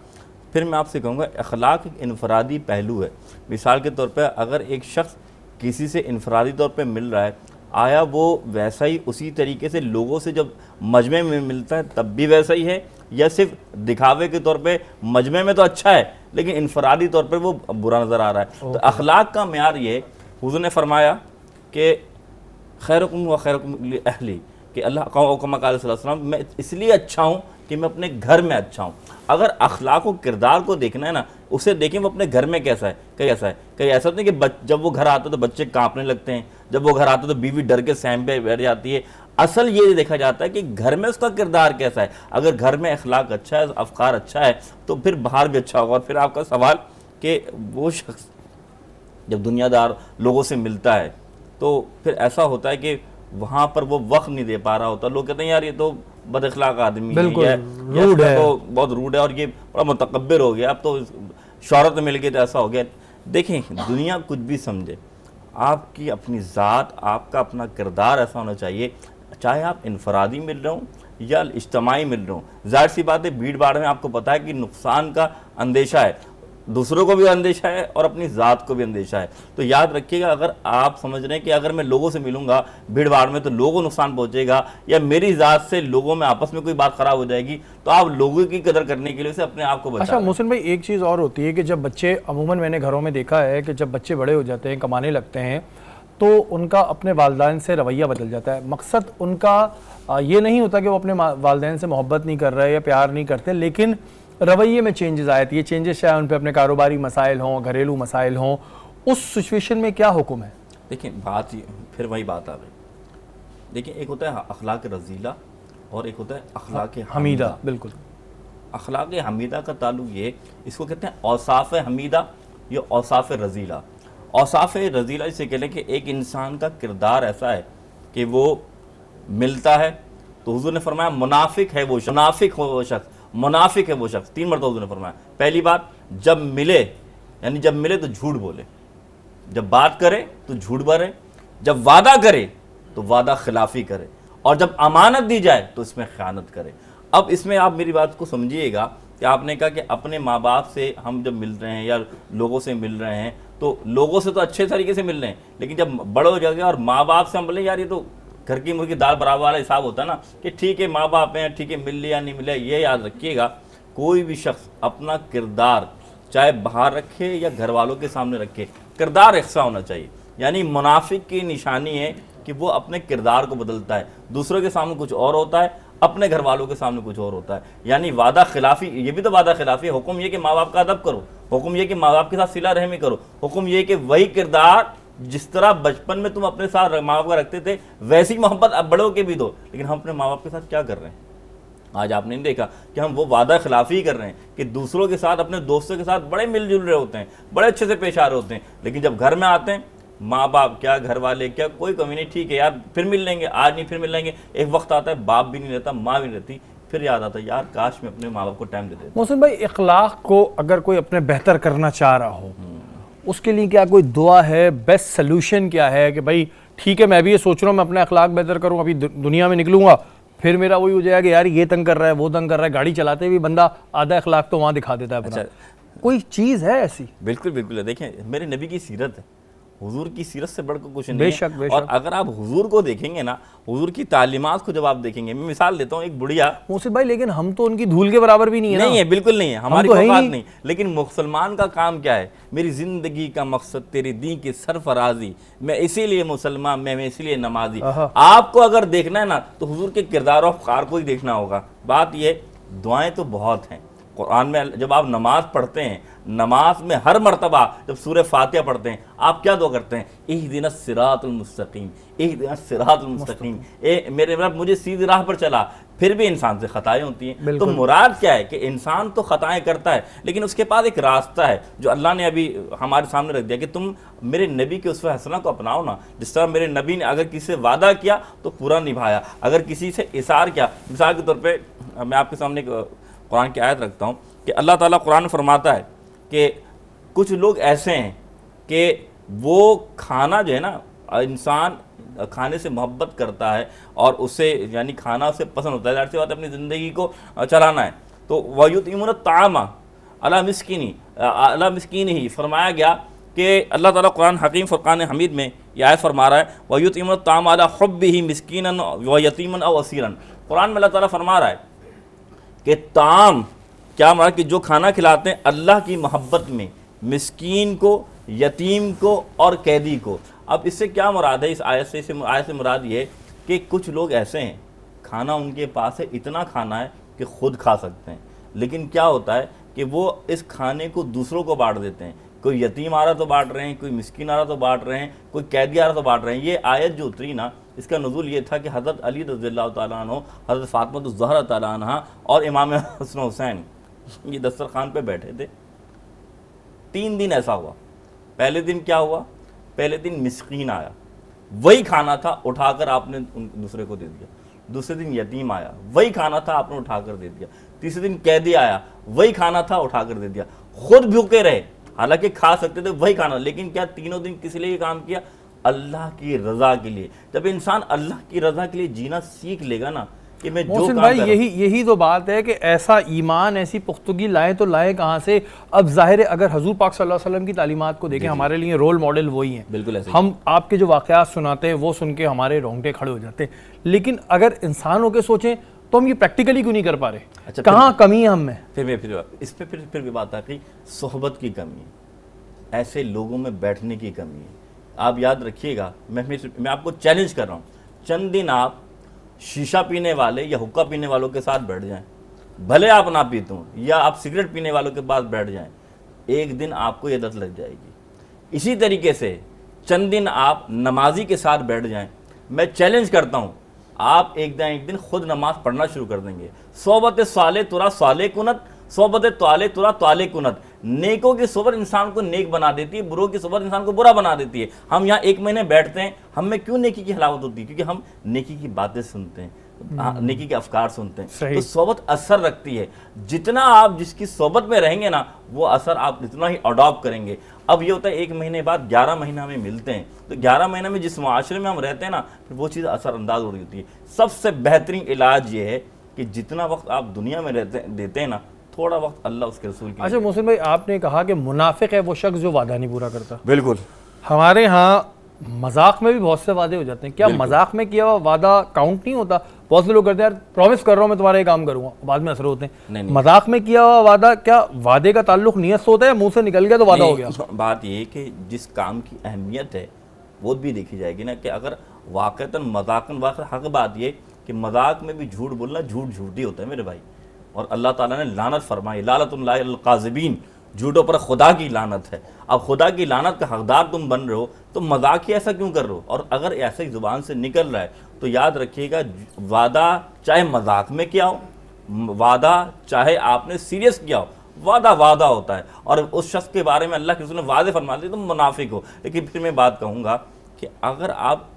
फिर मैं आपसे कहूँगा, अखलाक एक इनफरादी पहलू है। मिसाल के तौर पर अगर एक शख्स किसी से इनफरादी तौर पर मिल रहा है, आया वो वैसा ही उसी तरीके से लोगों से जब मजमे में मिलता है तब भी वैसा ही है, या सिर्फ दिखावे के तौर पे मजमे में तो अच्छा है लेकिन इनफरादी तौर पे वो बुरा नज़र आ रहा है? तो अखलाक का म्यार ये, हुज़ूर ने फरमाया कि खैरुकुम व खैरुकुम लि अहली, कि अल्लाह का मैं इसलिए अच्छा हूँ कि मैं अपने घर में अच्छा हूँ। अगर अखलाक व किरदार को देखना है ना, उसे देखें वो अपने घर में कैसा है। कहीं ऐसा नहीं कि जब वो घर आता है तो बच्चे कांपने लगते हैं, जब वो घर आता है तो बीवी डर के सहम पे बैठ जाती है। असल ये देखा जाता है कि घर में उसका किरदार कैसा है। अगर घर में अखलाक अच्छा है, अफकार अच्छा है, तो फिर बाहर भी अच्छा होगा। और फिर आपका सवाल कि वो शख्स जब दुनियादार लोगों से मिलता है तो फिर ऐसा होता है कि वहाँ पर वो वक्त नहीं दे पा रहा होता। लोग कहते हैं यार ये तो बद अखलाक आदमी है, रूड है, तो बहुत रूड है और ये बड़ा मुतकब्बिर हो गया, अब तो शोहरत मिल गई तो ऐसा हो गया। देखें, दुनिया कुछ भी समझे, आपकी अपनी ज़ात, आपका अपना किरदार ऐसा होना चाहिए, चाहे आप इनफरादी मिल रहे हो या इज्तमाई मिल रहे हो। जाहिर सी बात है, भीड़ भाड़ में आपको पता है कि नुकसान का अंदेशा है, दूसरों को भी अंदेशा है और अपनी ज़ात को भी अंदेशा है। तो याद रखिएगा, अगर आप समझ रहे हैं कि अगर मैं लोगों से मिलूंगा भीड़ भाड़ में तो लोगों को नुकसान पहुंचेगा या मेरी ज़ात से लोगों में आपस में कोई बात ख़राब हो जाएगी, तो आप लोगों की कदर करने के लिए से अपने आप को बचा। अच्छा मोहसिन भाई, एक चीज़ और होती है कि जब बच्चे, अमूमन मैंने घरों में देखा है कि जब बच्चे बड़े हो जाते हैं, कमाने लगते हैं, तो उनका अपने वालिदैन से रवैया बदल जाता है। मकसद उनका ये नहीं होता कि वो अपने वालिदैन से मोहब्बत नहीं कर रहे या प्यार नहीं करते, लेकिन रवैये में चेंजेस आए थे। ये चेंजेस चाहे उन पर अपने कारोबारी मसाइल हों, घरेलू मसाइल हों, उस सिचुएशन में क्या हुक्म है? देखिए, बात फिर वही बात आ गई। देखिए, एक होता है अखलाक रजीला और एक होता है अखलाक हमीदा। बिल्कुल, अखलाक हमीदा का ताल्लुक ये, इसको कहते हैं औसाफ हमीदा या औसाफ रजीला। औसाफ रजीला इसे कहते हैं कि एक इंसान का किरदार ऐसा है कि वो मिलता है तो हुजूर ने फरमाया मुनाफिक है वो शख्स, मुनाफिक हो वो शख्स, मुनाफिक है वो शख्स। 3 मरतबा हुजूर ने फरमाया। पहली बात, जब मिले यानी जब मिले तो झूठ बोले, जब बात करे तो झूठ भरे, जब वादा करे तो वादा खिलाफी करे, और जब अमानत दी जाए तो इसमें ख़यानत करे। अब इसमें आप मेरी बात को समझिएगा कि आपने कहा कि अपने माँ बाप से हम जब मिल रहे हैं या लोगों से मिल रहे हैं तो लोगों से तो अच्छे तरीके से मिल रहे हैं, लेकिन जब बड़े हो जाएंगे और माँ बाप से हम बोले यार ये तो घर की मुर्गी दाल बराबर वाला हिसाब होता है ना, कि ठीक है माँ बाप हैं, ठीक है मिल लिया नहीं मिला। ये याद रखिएगा, कोई भी शख्स अपना किरदार चाहे बाहर रखे या घर वालों के सामने रखे, किरदार यकसा होना चाहिए। यानी मुनाफिक की निशानी है कि वो अपने किरदार को बदलता है, दूसरों के सामने कुछ और होता है, अपने घर वालों के सामने कुछ और होता है। यानी वादा खिलाफी, ये भी तो वादा खिलाफी है। हुक्म ये कि माँ बाप का अदब करो, हुक्म ये कि माँ बाप के साथ सिला रहमी करो, हुक्म ये कि वही किरदार जिस तरह बचपन में तुम अपने साथ माँ बाप का रखते थे वैसी मोहब्बत अब बड़ों के भी दो। लेकिन हम अपने माँ बाप के साथ क्या कर रहे हैं? आज आपने नहीं देखा कि हम वो वादा खिलाफी ही कर रहे हैं कि दूसरों के साथ, अपने दोस्तों के साथ बड़े मिलजुल रहे होते हैं, बड़े अच्छे से पेश आ रहे होते हैं, लेकिन जब घर में आते हैं माँ बाप क्या, घर वाले क्या, कोई कमी नहीं, ठीक है यार फिर मिल लेंगे, आज नहीं फिर मिल लेंगे। एक वक्त आता है बाप भी नहीं रहता, माँ भी नहीं रहती, फिर याद आता है यार काश मैं अपने माँ बाप को टाइम दे देता। मोहसिन भाई, इखलाक को अगर कोई अपने बेहतर करना चाह रहा हो उसके लिए क्या कोई दुआ है, बेस्ट सोल्यूशन क्या है कि भाई ठीक है मैं भी ये सोच रहा हूँ मैं अपना इखलाक बेहतर करूँ, अभी दुनिया में निकलूंगा फिर मेरा वही हो जाएगा कि यार ये तंग कर रहा है वो तंग कर रहा है, गाड़ी चलाते भी बंदा आधा इखलाक तो वहाँ दिखा देता है अपना। कोई चीज़ है ऐसी? बिल्कुल बिल्कुल है। देखें मेरे नबी की सीरत है, हुजूर की सीरत से बढ़कर कुछ नहीं बेशक, है। बेशक। और अगर आप हुजूर को देखेंगे ना, हुजूर की तालीमात को जब आप देखेंगे, मैं मिसाल देता हूँ, एक बुढ़िया, मोहसिन भाई लेकिन हम तो उनकी धूल के बराबर भी नहीं है ना। नहीं है, बिल्कुल नहीं है, हमारी तो है ही औकात नहीं। नहीं। लेकिन मुसलमान का काम क्या है? मेरी जिंदगी का मकसद तेरी दीन की सरफराजी, मैं इसीलिए मुसलमान, मैं इसीलिए नमाजी। आपको अगर देखना है ना तो हुजूर के किरदार और अफ़कार को ही देखना होगा। बात ये, दुआएं तो बहुत हैं कुरान में। जब आप नमाज पढ़ते हैं, नमाज में हर मर्तबा जब सूरह फातिहा पढ़ते हैं, आप क्या दुआ करते हैं? इहदिनस सिरातुल मुस्तकीम, इहदिनस सिरातुल मुस्तकीम, ए मेरे रब मुझे सीधी राह पर चला। फिर भी इंसान से खताएं होती हैं, तो मुराद क्या है कि इंसान तो खताएं करता है, लेकिन उसके पास एक रास्ता है जो अल्लाह ने अभी हमारे सामने रख दिया कि तुम मेरे नबी के उसवे हसना को अपनाओ ना। जिस तरह मेरे नबी ने अगर किसी से वादा किया तो पूरा निभाया, अगर किसी से इसार किया, मिसाल के तौर पर मैं आपके सामने कुरान की आयत रखता हूँ कि अल्लाह ताला कुरान में फरमाता है कि कुछ लोग ऐसे हैं कि वो खाना जो है ना, इंसान खाने से मोहब्बत करता है और उसे यानी खाना उसे पसंद होता है, ज़ाहिर सी बात है अपनी ज़िंदगी को चलाना है, तो वयुतिमुन तामा अला मिस्कीन ही फरमाया गया कि अल्लाह ताला कुरान हकीम फुरकान हमीद में यह आयत फरमा रहा है वयुतिमुन तामा अला हुब्बिही मिस्कीनन व यतीमन अव असीरन। कुरान में अल्लाह ताला फरमा रहा है कि ताम क्या मतलब कि जो खाना खिलाते हैं अल्लाह की मोहब्बत में, मिस्कीन को, यतीम को और कैदी को। अब इससे क्या मुराद है? इस आयत से मुराद ये कि कुछ लोग ऐसे हैं खाना उनके पास है, इतना खाना है कि खुद खा सकते हैं, लेकिन क्या होता है कि वो इस खाने को दूसरों को बांट देते हैं। कोई यतीम आ रहा तो बांट रहे हैं, कोई मिस्कीन आ रहा तो बांट रहे हैं, कोई कैदी आ रहा तो बांट रहे हैं। ये आयत जो उतरी ना, इसका नुज़ूल ये था कि हज़रत अली रज़ियल्लाहु ताला अन्हु, हज़रत फ़ातिमा ज़हरा ताला अन्हा और इमाम हसन हुसैन ये दस्तरखान पे बैठे थे। 3 दिन ऐसा हुआ। पहले दिन क्या हुआ? पहले दिन मिस्कीन आया, वही खाना था, उठाकर आपने दूसरे को दे दिया। दूसरे दिन यतीम आया, वही खाना था, आपने उठाकर दे दिया। तीसरे दिन कैदी आया, वही खाना था, उठाकर दे दिया। खुद भूखे रहे, हालांकि खा सकते थे वही खाना, लेकिन क्या तीनों दिन किस लिए काम किया? अल्लाह की रज़ा के लिए। जब इंसान अल्लाह की रज़ा के लिए जीना सीख लेगा ना कि मैं जो काम भाई यही तो बात है कि ऐसा ईमान, ऐसी पुख्तगी लाएं तो लाएं कहाँ से? अब जाहिर है अगर हजूर पाक सल्लल्लाहु अलैहि वसल्लम की तालीमात को देखें, हमारे लिए रोल मॉडल वही हैं। बिल्कुल ऐसे हम आपके जो वाक़यात सुनाते हैं वो सुन के हमारे रोंगटे खड़े हो जाते हैं, लेकिन अगर इंसान होकर सोचें तो हम ये प्रैक्टिकली क्यों नहीं कर पा रहे? अच्छा, कहाँ कमी है हम में? फिर इस पर फिर भी बात आती, सोहबत की कमी है, ऐसे लोगों में बैठने की कमी है। आप याद रखिएगा, मैं आपको चैलेंज कर रहा हूँ, चंद दिन आप शीशा पीने वाले या हुक्का पीने वालों के साथ बैठ जाएं, भले आप ना पीते हो, या आप सिगरेट पीने वालों के पास बैठ जाएं, एक दिन आपको ये लत लग जाएगी। इसी तरीके से चंद दिन आप नमाजी के साथ बैठ जाएं, मैं चैलेंज करता हूँ आप एक दिन खुद नमाज पढ़ना शुरू कर देंगे। सोबत साले तुरा साले कुनत, सोबत ताले तुरा ताले कुनत। नेकों की सोबत इंसान को नेक बना देती है, बुरों की सोबत इंसान को बुरा बना देती है। हम यहाँ 1 महीने बैठते हैं, हम में क्यों नेकी की हलावत होती है? क्योंकि हम नेकी की बातें सुनते हैं, नेकी के अफकार सुनते हैं। तो सोबत असर रखती है। जितना आप जिसकी सोबत में रहेंगे ना, वो असर आप इतना ही अडॉप्ट करेंगे। अब ये होता है 1 महीने बाद 11 महीना में मिलते हैं, तो 11 महीने में जिस माशरे में हम रहते हैं ना, फिर वो चीज़ असरअंदाज हो रही होती है। सबसे बेहतरीन इलाज ये है कि जितना वक्त आप दुनिया में देते हैं ना, थोड़ा वक्त अल्लाह उसके रसूल के। अच्छा मोहसिन भाई, आपने कहा कि मुनाफिक है वो शख्स जो वादा नहीं पूरा करता। बिल्कुल। हमारे यहाँ मजाक में भी बहुत से वादे हो जाते हैं। क्या मजाक में किया हुआ वादा काउंट नहीं होता? बहुत से लोग करते हैं यार प्रॉमिस कर रहा हूँ मैं तुम्हारा ये काम करूंगा, बाद में असर होते हैं। नहीं। मजाक में किया हुआ वादा, क्या वादे का ताल्लुक नियत से होता है, मुंह से निकल गया तो वादा हो गया? बात ये कि जिस काम की अहमियत है वो भी देखी जाएगी ना, कि अगर वाक़तन मजाकन वाक़ हक बात ये कि मजाक में भी झूठ बोलना झूठ ही होता है मेरे भाई। और अल्लाह ताला ने लानत फरमाई, लानतुल्लाहि अलल काज़िबीन, झूठों पर खुदा की लानत है। अब खुदा की लानत का हकदार तुम बन रहे हो तो मजाक ही ऐसा क्यों कर रहे हो? और अगर ऐसे ही ज़ुबान से निकल रहा है तो याद रखिएगा, वादा चाहे मजाक में किया हो, वादा चाहे आपने सीरियस किया हो, वादा होता है। और उस शख्स के बारे में अल्लाह के रसूल ने वादे फरमा दिए तुम मुनाफिक हो। लेकिन फिर मैं बात कहूँगा कि अगर आप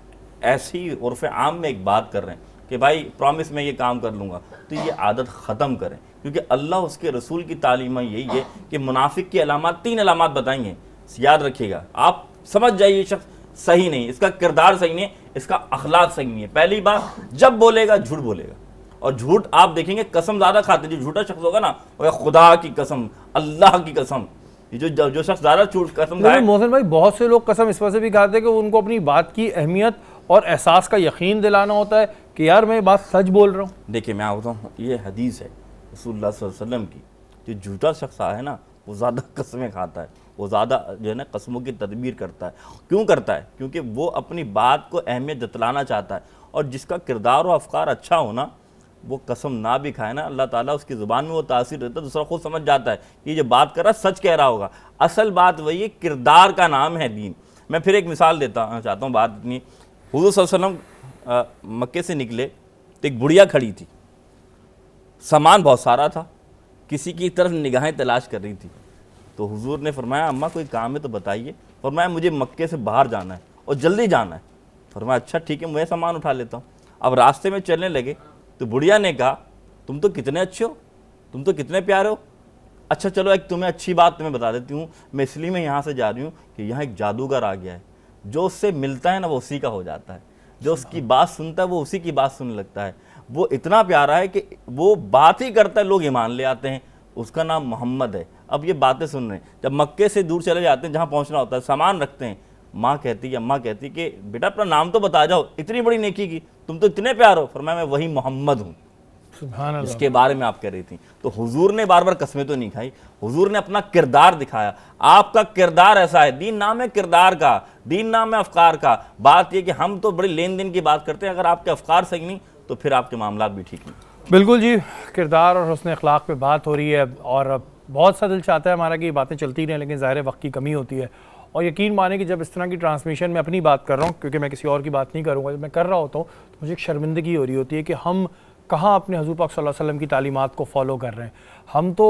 ऐसी उर्फ़ आम में एक बात कर रहे हैं कि भाई प्रॉमिस में ये काम कर लूँगा, तो ये आदत ख़त्म करें। क्योंकि अल्लाह उसके रसूल की तालीम यही है कि मुनाफिक की अलामत 3 अलामत बताएंगे, याद रखिएगा। आप समझ जाइए ये शख्स सही नहीं, इसका किरदार सही नहीं है, इसका अखलाक सही नहीं है। पहली बात, जब बोलेगा झूठ बोलेगा, और झूठ आप देखेंगे कसम ज़्यादा खाते। जो झूठा शख्स होगा ना, वो खुदा की कसम, अल्लाह की कसम, ये जो शख्स ज़्यादा झूठ कसम खाए। मोहसिन भाई, बहुत से लोग कसम इस वजह से भी खाते हैं कि उनको अपनी बात की अहमियत और एहसास का यकीन दिलाना होता है कि यार मैं बात सच बोल रहा हूँ। देखिए मैं आपको बताऊँ, ये हदीस है रसूलुल्लाह सल्लल्लाहु अलैहि वसल्लम की। जो झूठा शख्स है ना, वो ज़्यादा कसमें खाता है, वो ज़्यादा जो है ना कसमों की तदबीर करता है। क्यों करता है? क्योंकि वो अपनी बात को अहमियत जतलाना चाहता है। और जिसका किरदार और अफकार अच्छा हो ना, वो कसम ना भी खाए ना, अल्लाह ताला उसकी ज़ुबान में वो तासीर रहता है, दूसरा खुद समझ जाता है कि ये जो बात कर रहा सच कह रहा होगा। असल बात वही है, किरदार का नाम है दीन। मैं फिर एक मिसाल देता चाहता हूँ, बात इतनी, हुज़ूर सल्लल्लाहु अलैहि वसल्लम मक्के से निकले तो एक बुढ़िया खड़ी थी, सामान बहुत सारा था, किसी की तरफ निगाहें तलाश कर रही थी। तो हुजूर ने फरमाया अम्मा कोई काम है तो बताइए। फरमाया मुझे मक्के से बाहर जाना है और जल्दी जाना है। फरमाया अच्छा ठीक है, मैं सामान उठा लेता हूँ। अब रास्ते में चलने लगे तो बुढ़िया ने कहा तुम तो कितने अच्छे हो, तुम तो कितने प्यारे हो। अच्छा चलो एक तुम्हें अच्छी बात तुम्हें बता देती हूँ, मैं इसलिए मैं यहाँ से जा रही हूँ कि यहाँ एक जादूगर आ गया है, जो उससे मिलता है ना वो उसी का हो जाता है, जो उसकी बात सुनता है वो उसी की बात सुनने लगता है। वो इतना प्यारा है कि वो बात ही करता है, लोग ईमान ले आते हैं। उसका नाम मोहम्मद है। अब ये बातें सुन रहे हैं, जब मक्के से दूर चले जाते हैं, जहाँ पहुँचना होता है, सामान रखते हैं, माँ कहती है, अम्मा कहती कि बेटा अपना नाम तो बता जाओ, इतनी बड़ी नेकी की, तुम तो इतने प्यार हो। फरमाया मैं वही मोहम्मद हूँ जिसके बारे में आप कह रही थी। तो हुजूर ने बार बार कसमें तो नहीं खाई, हुजूर ने अपना किरदार दिखाया। आपका किरदार ऐसा है, दीन नाम है किरदार का, दीन नाम है अफकार का। बात यह कि हम तो बड़े लेन देन की बात करते हैं, अगर आपके अफकार सही नहीं तो फिर आपके मामला भी ठीक नहीं। बिल्कुल जी, किरदार और हुस्न अखलाक पे बात हो रही है और बहुत सा दिल चाहता है हमारा कि ये बातें चलती रहें, लेकिन ज़ाहिर है वक्त की कमी होती है। और यकीन माने कि जब इस तरह की ट्रांसमिशन में अपनी बात कर रहा हूँ, क्योंकि मैं किसी और की बात नहीं करूँगा, जब मैं कर रहा होता हूँ तो मुझे एक शर्मिंदगी हो रही होती है कि हम कहाँ अपने हज़ूर पाक सल्लल्लाहु अलैहि वसल्लम की तालीमात को फॉलो कर रहे हैं। हम तो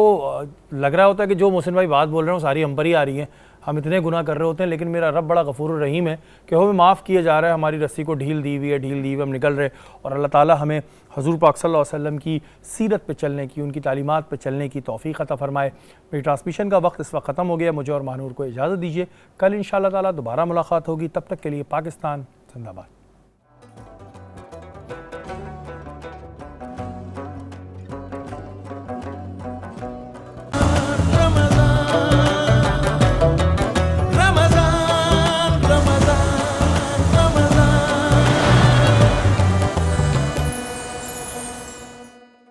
लग रहा होता है कि जो मोहसिन भाई बात बोल रहे हैं वो सारी हम पर ही आ रही हैं, हम इतने गुनाह कर रहे होते हैं, लेकिन मेरा रब बड़ा गफूर रहीम है कि हमें माफ़ किया जा रहा है। हमारी रस्सी को ढील दी हुई है, हम निकल रहे, और अल्लाह ताला हमें हज़ूर पाक सल्लल्लाहु अलैहि वसल्लम की सीरत पे चलने की, उनकी तालीमात पे चलने की तौफ़ीक़ अता फ़रमाए। मेरी ट्रांसमिशन का वक्त इस वक्त ख़त्म हो गया। मुझे और मानूर को इजाज़त दीजिए, कल इंशाअल्लाह ताला दोबारा मुलाकात होगी। तब तक के लिए पाकिस्तान जिंदाबाद।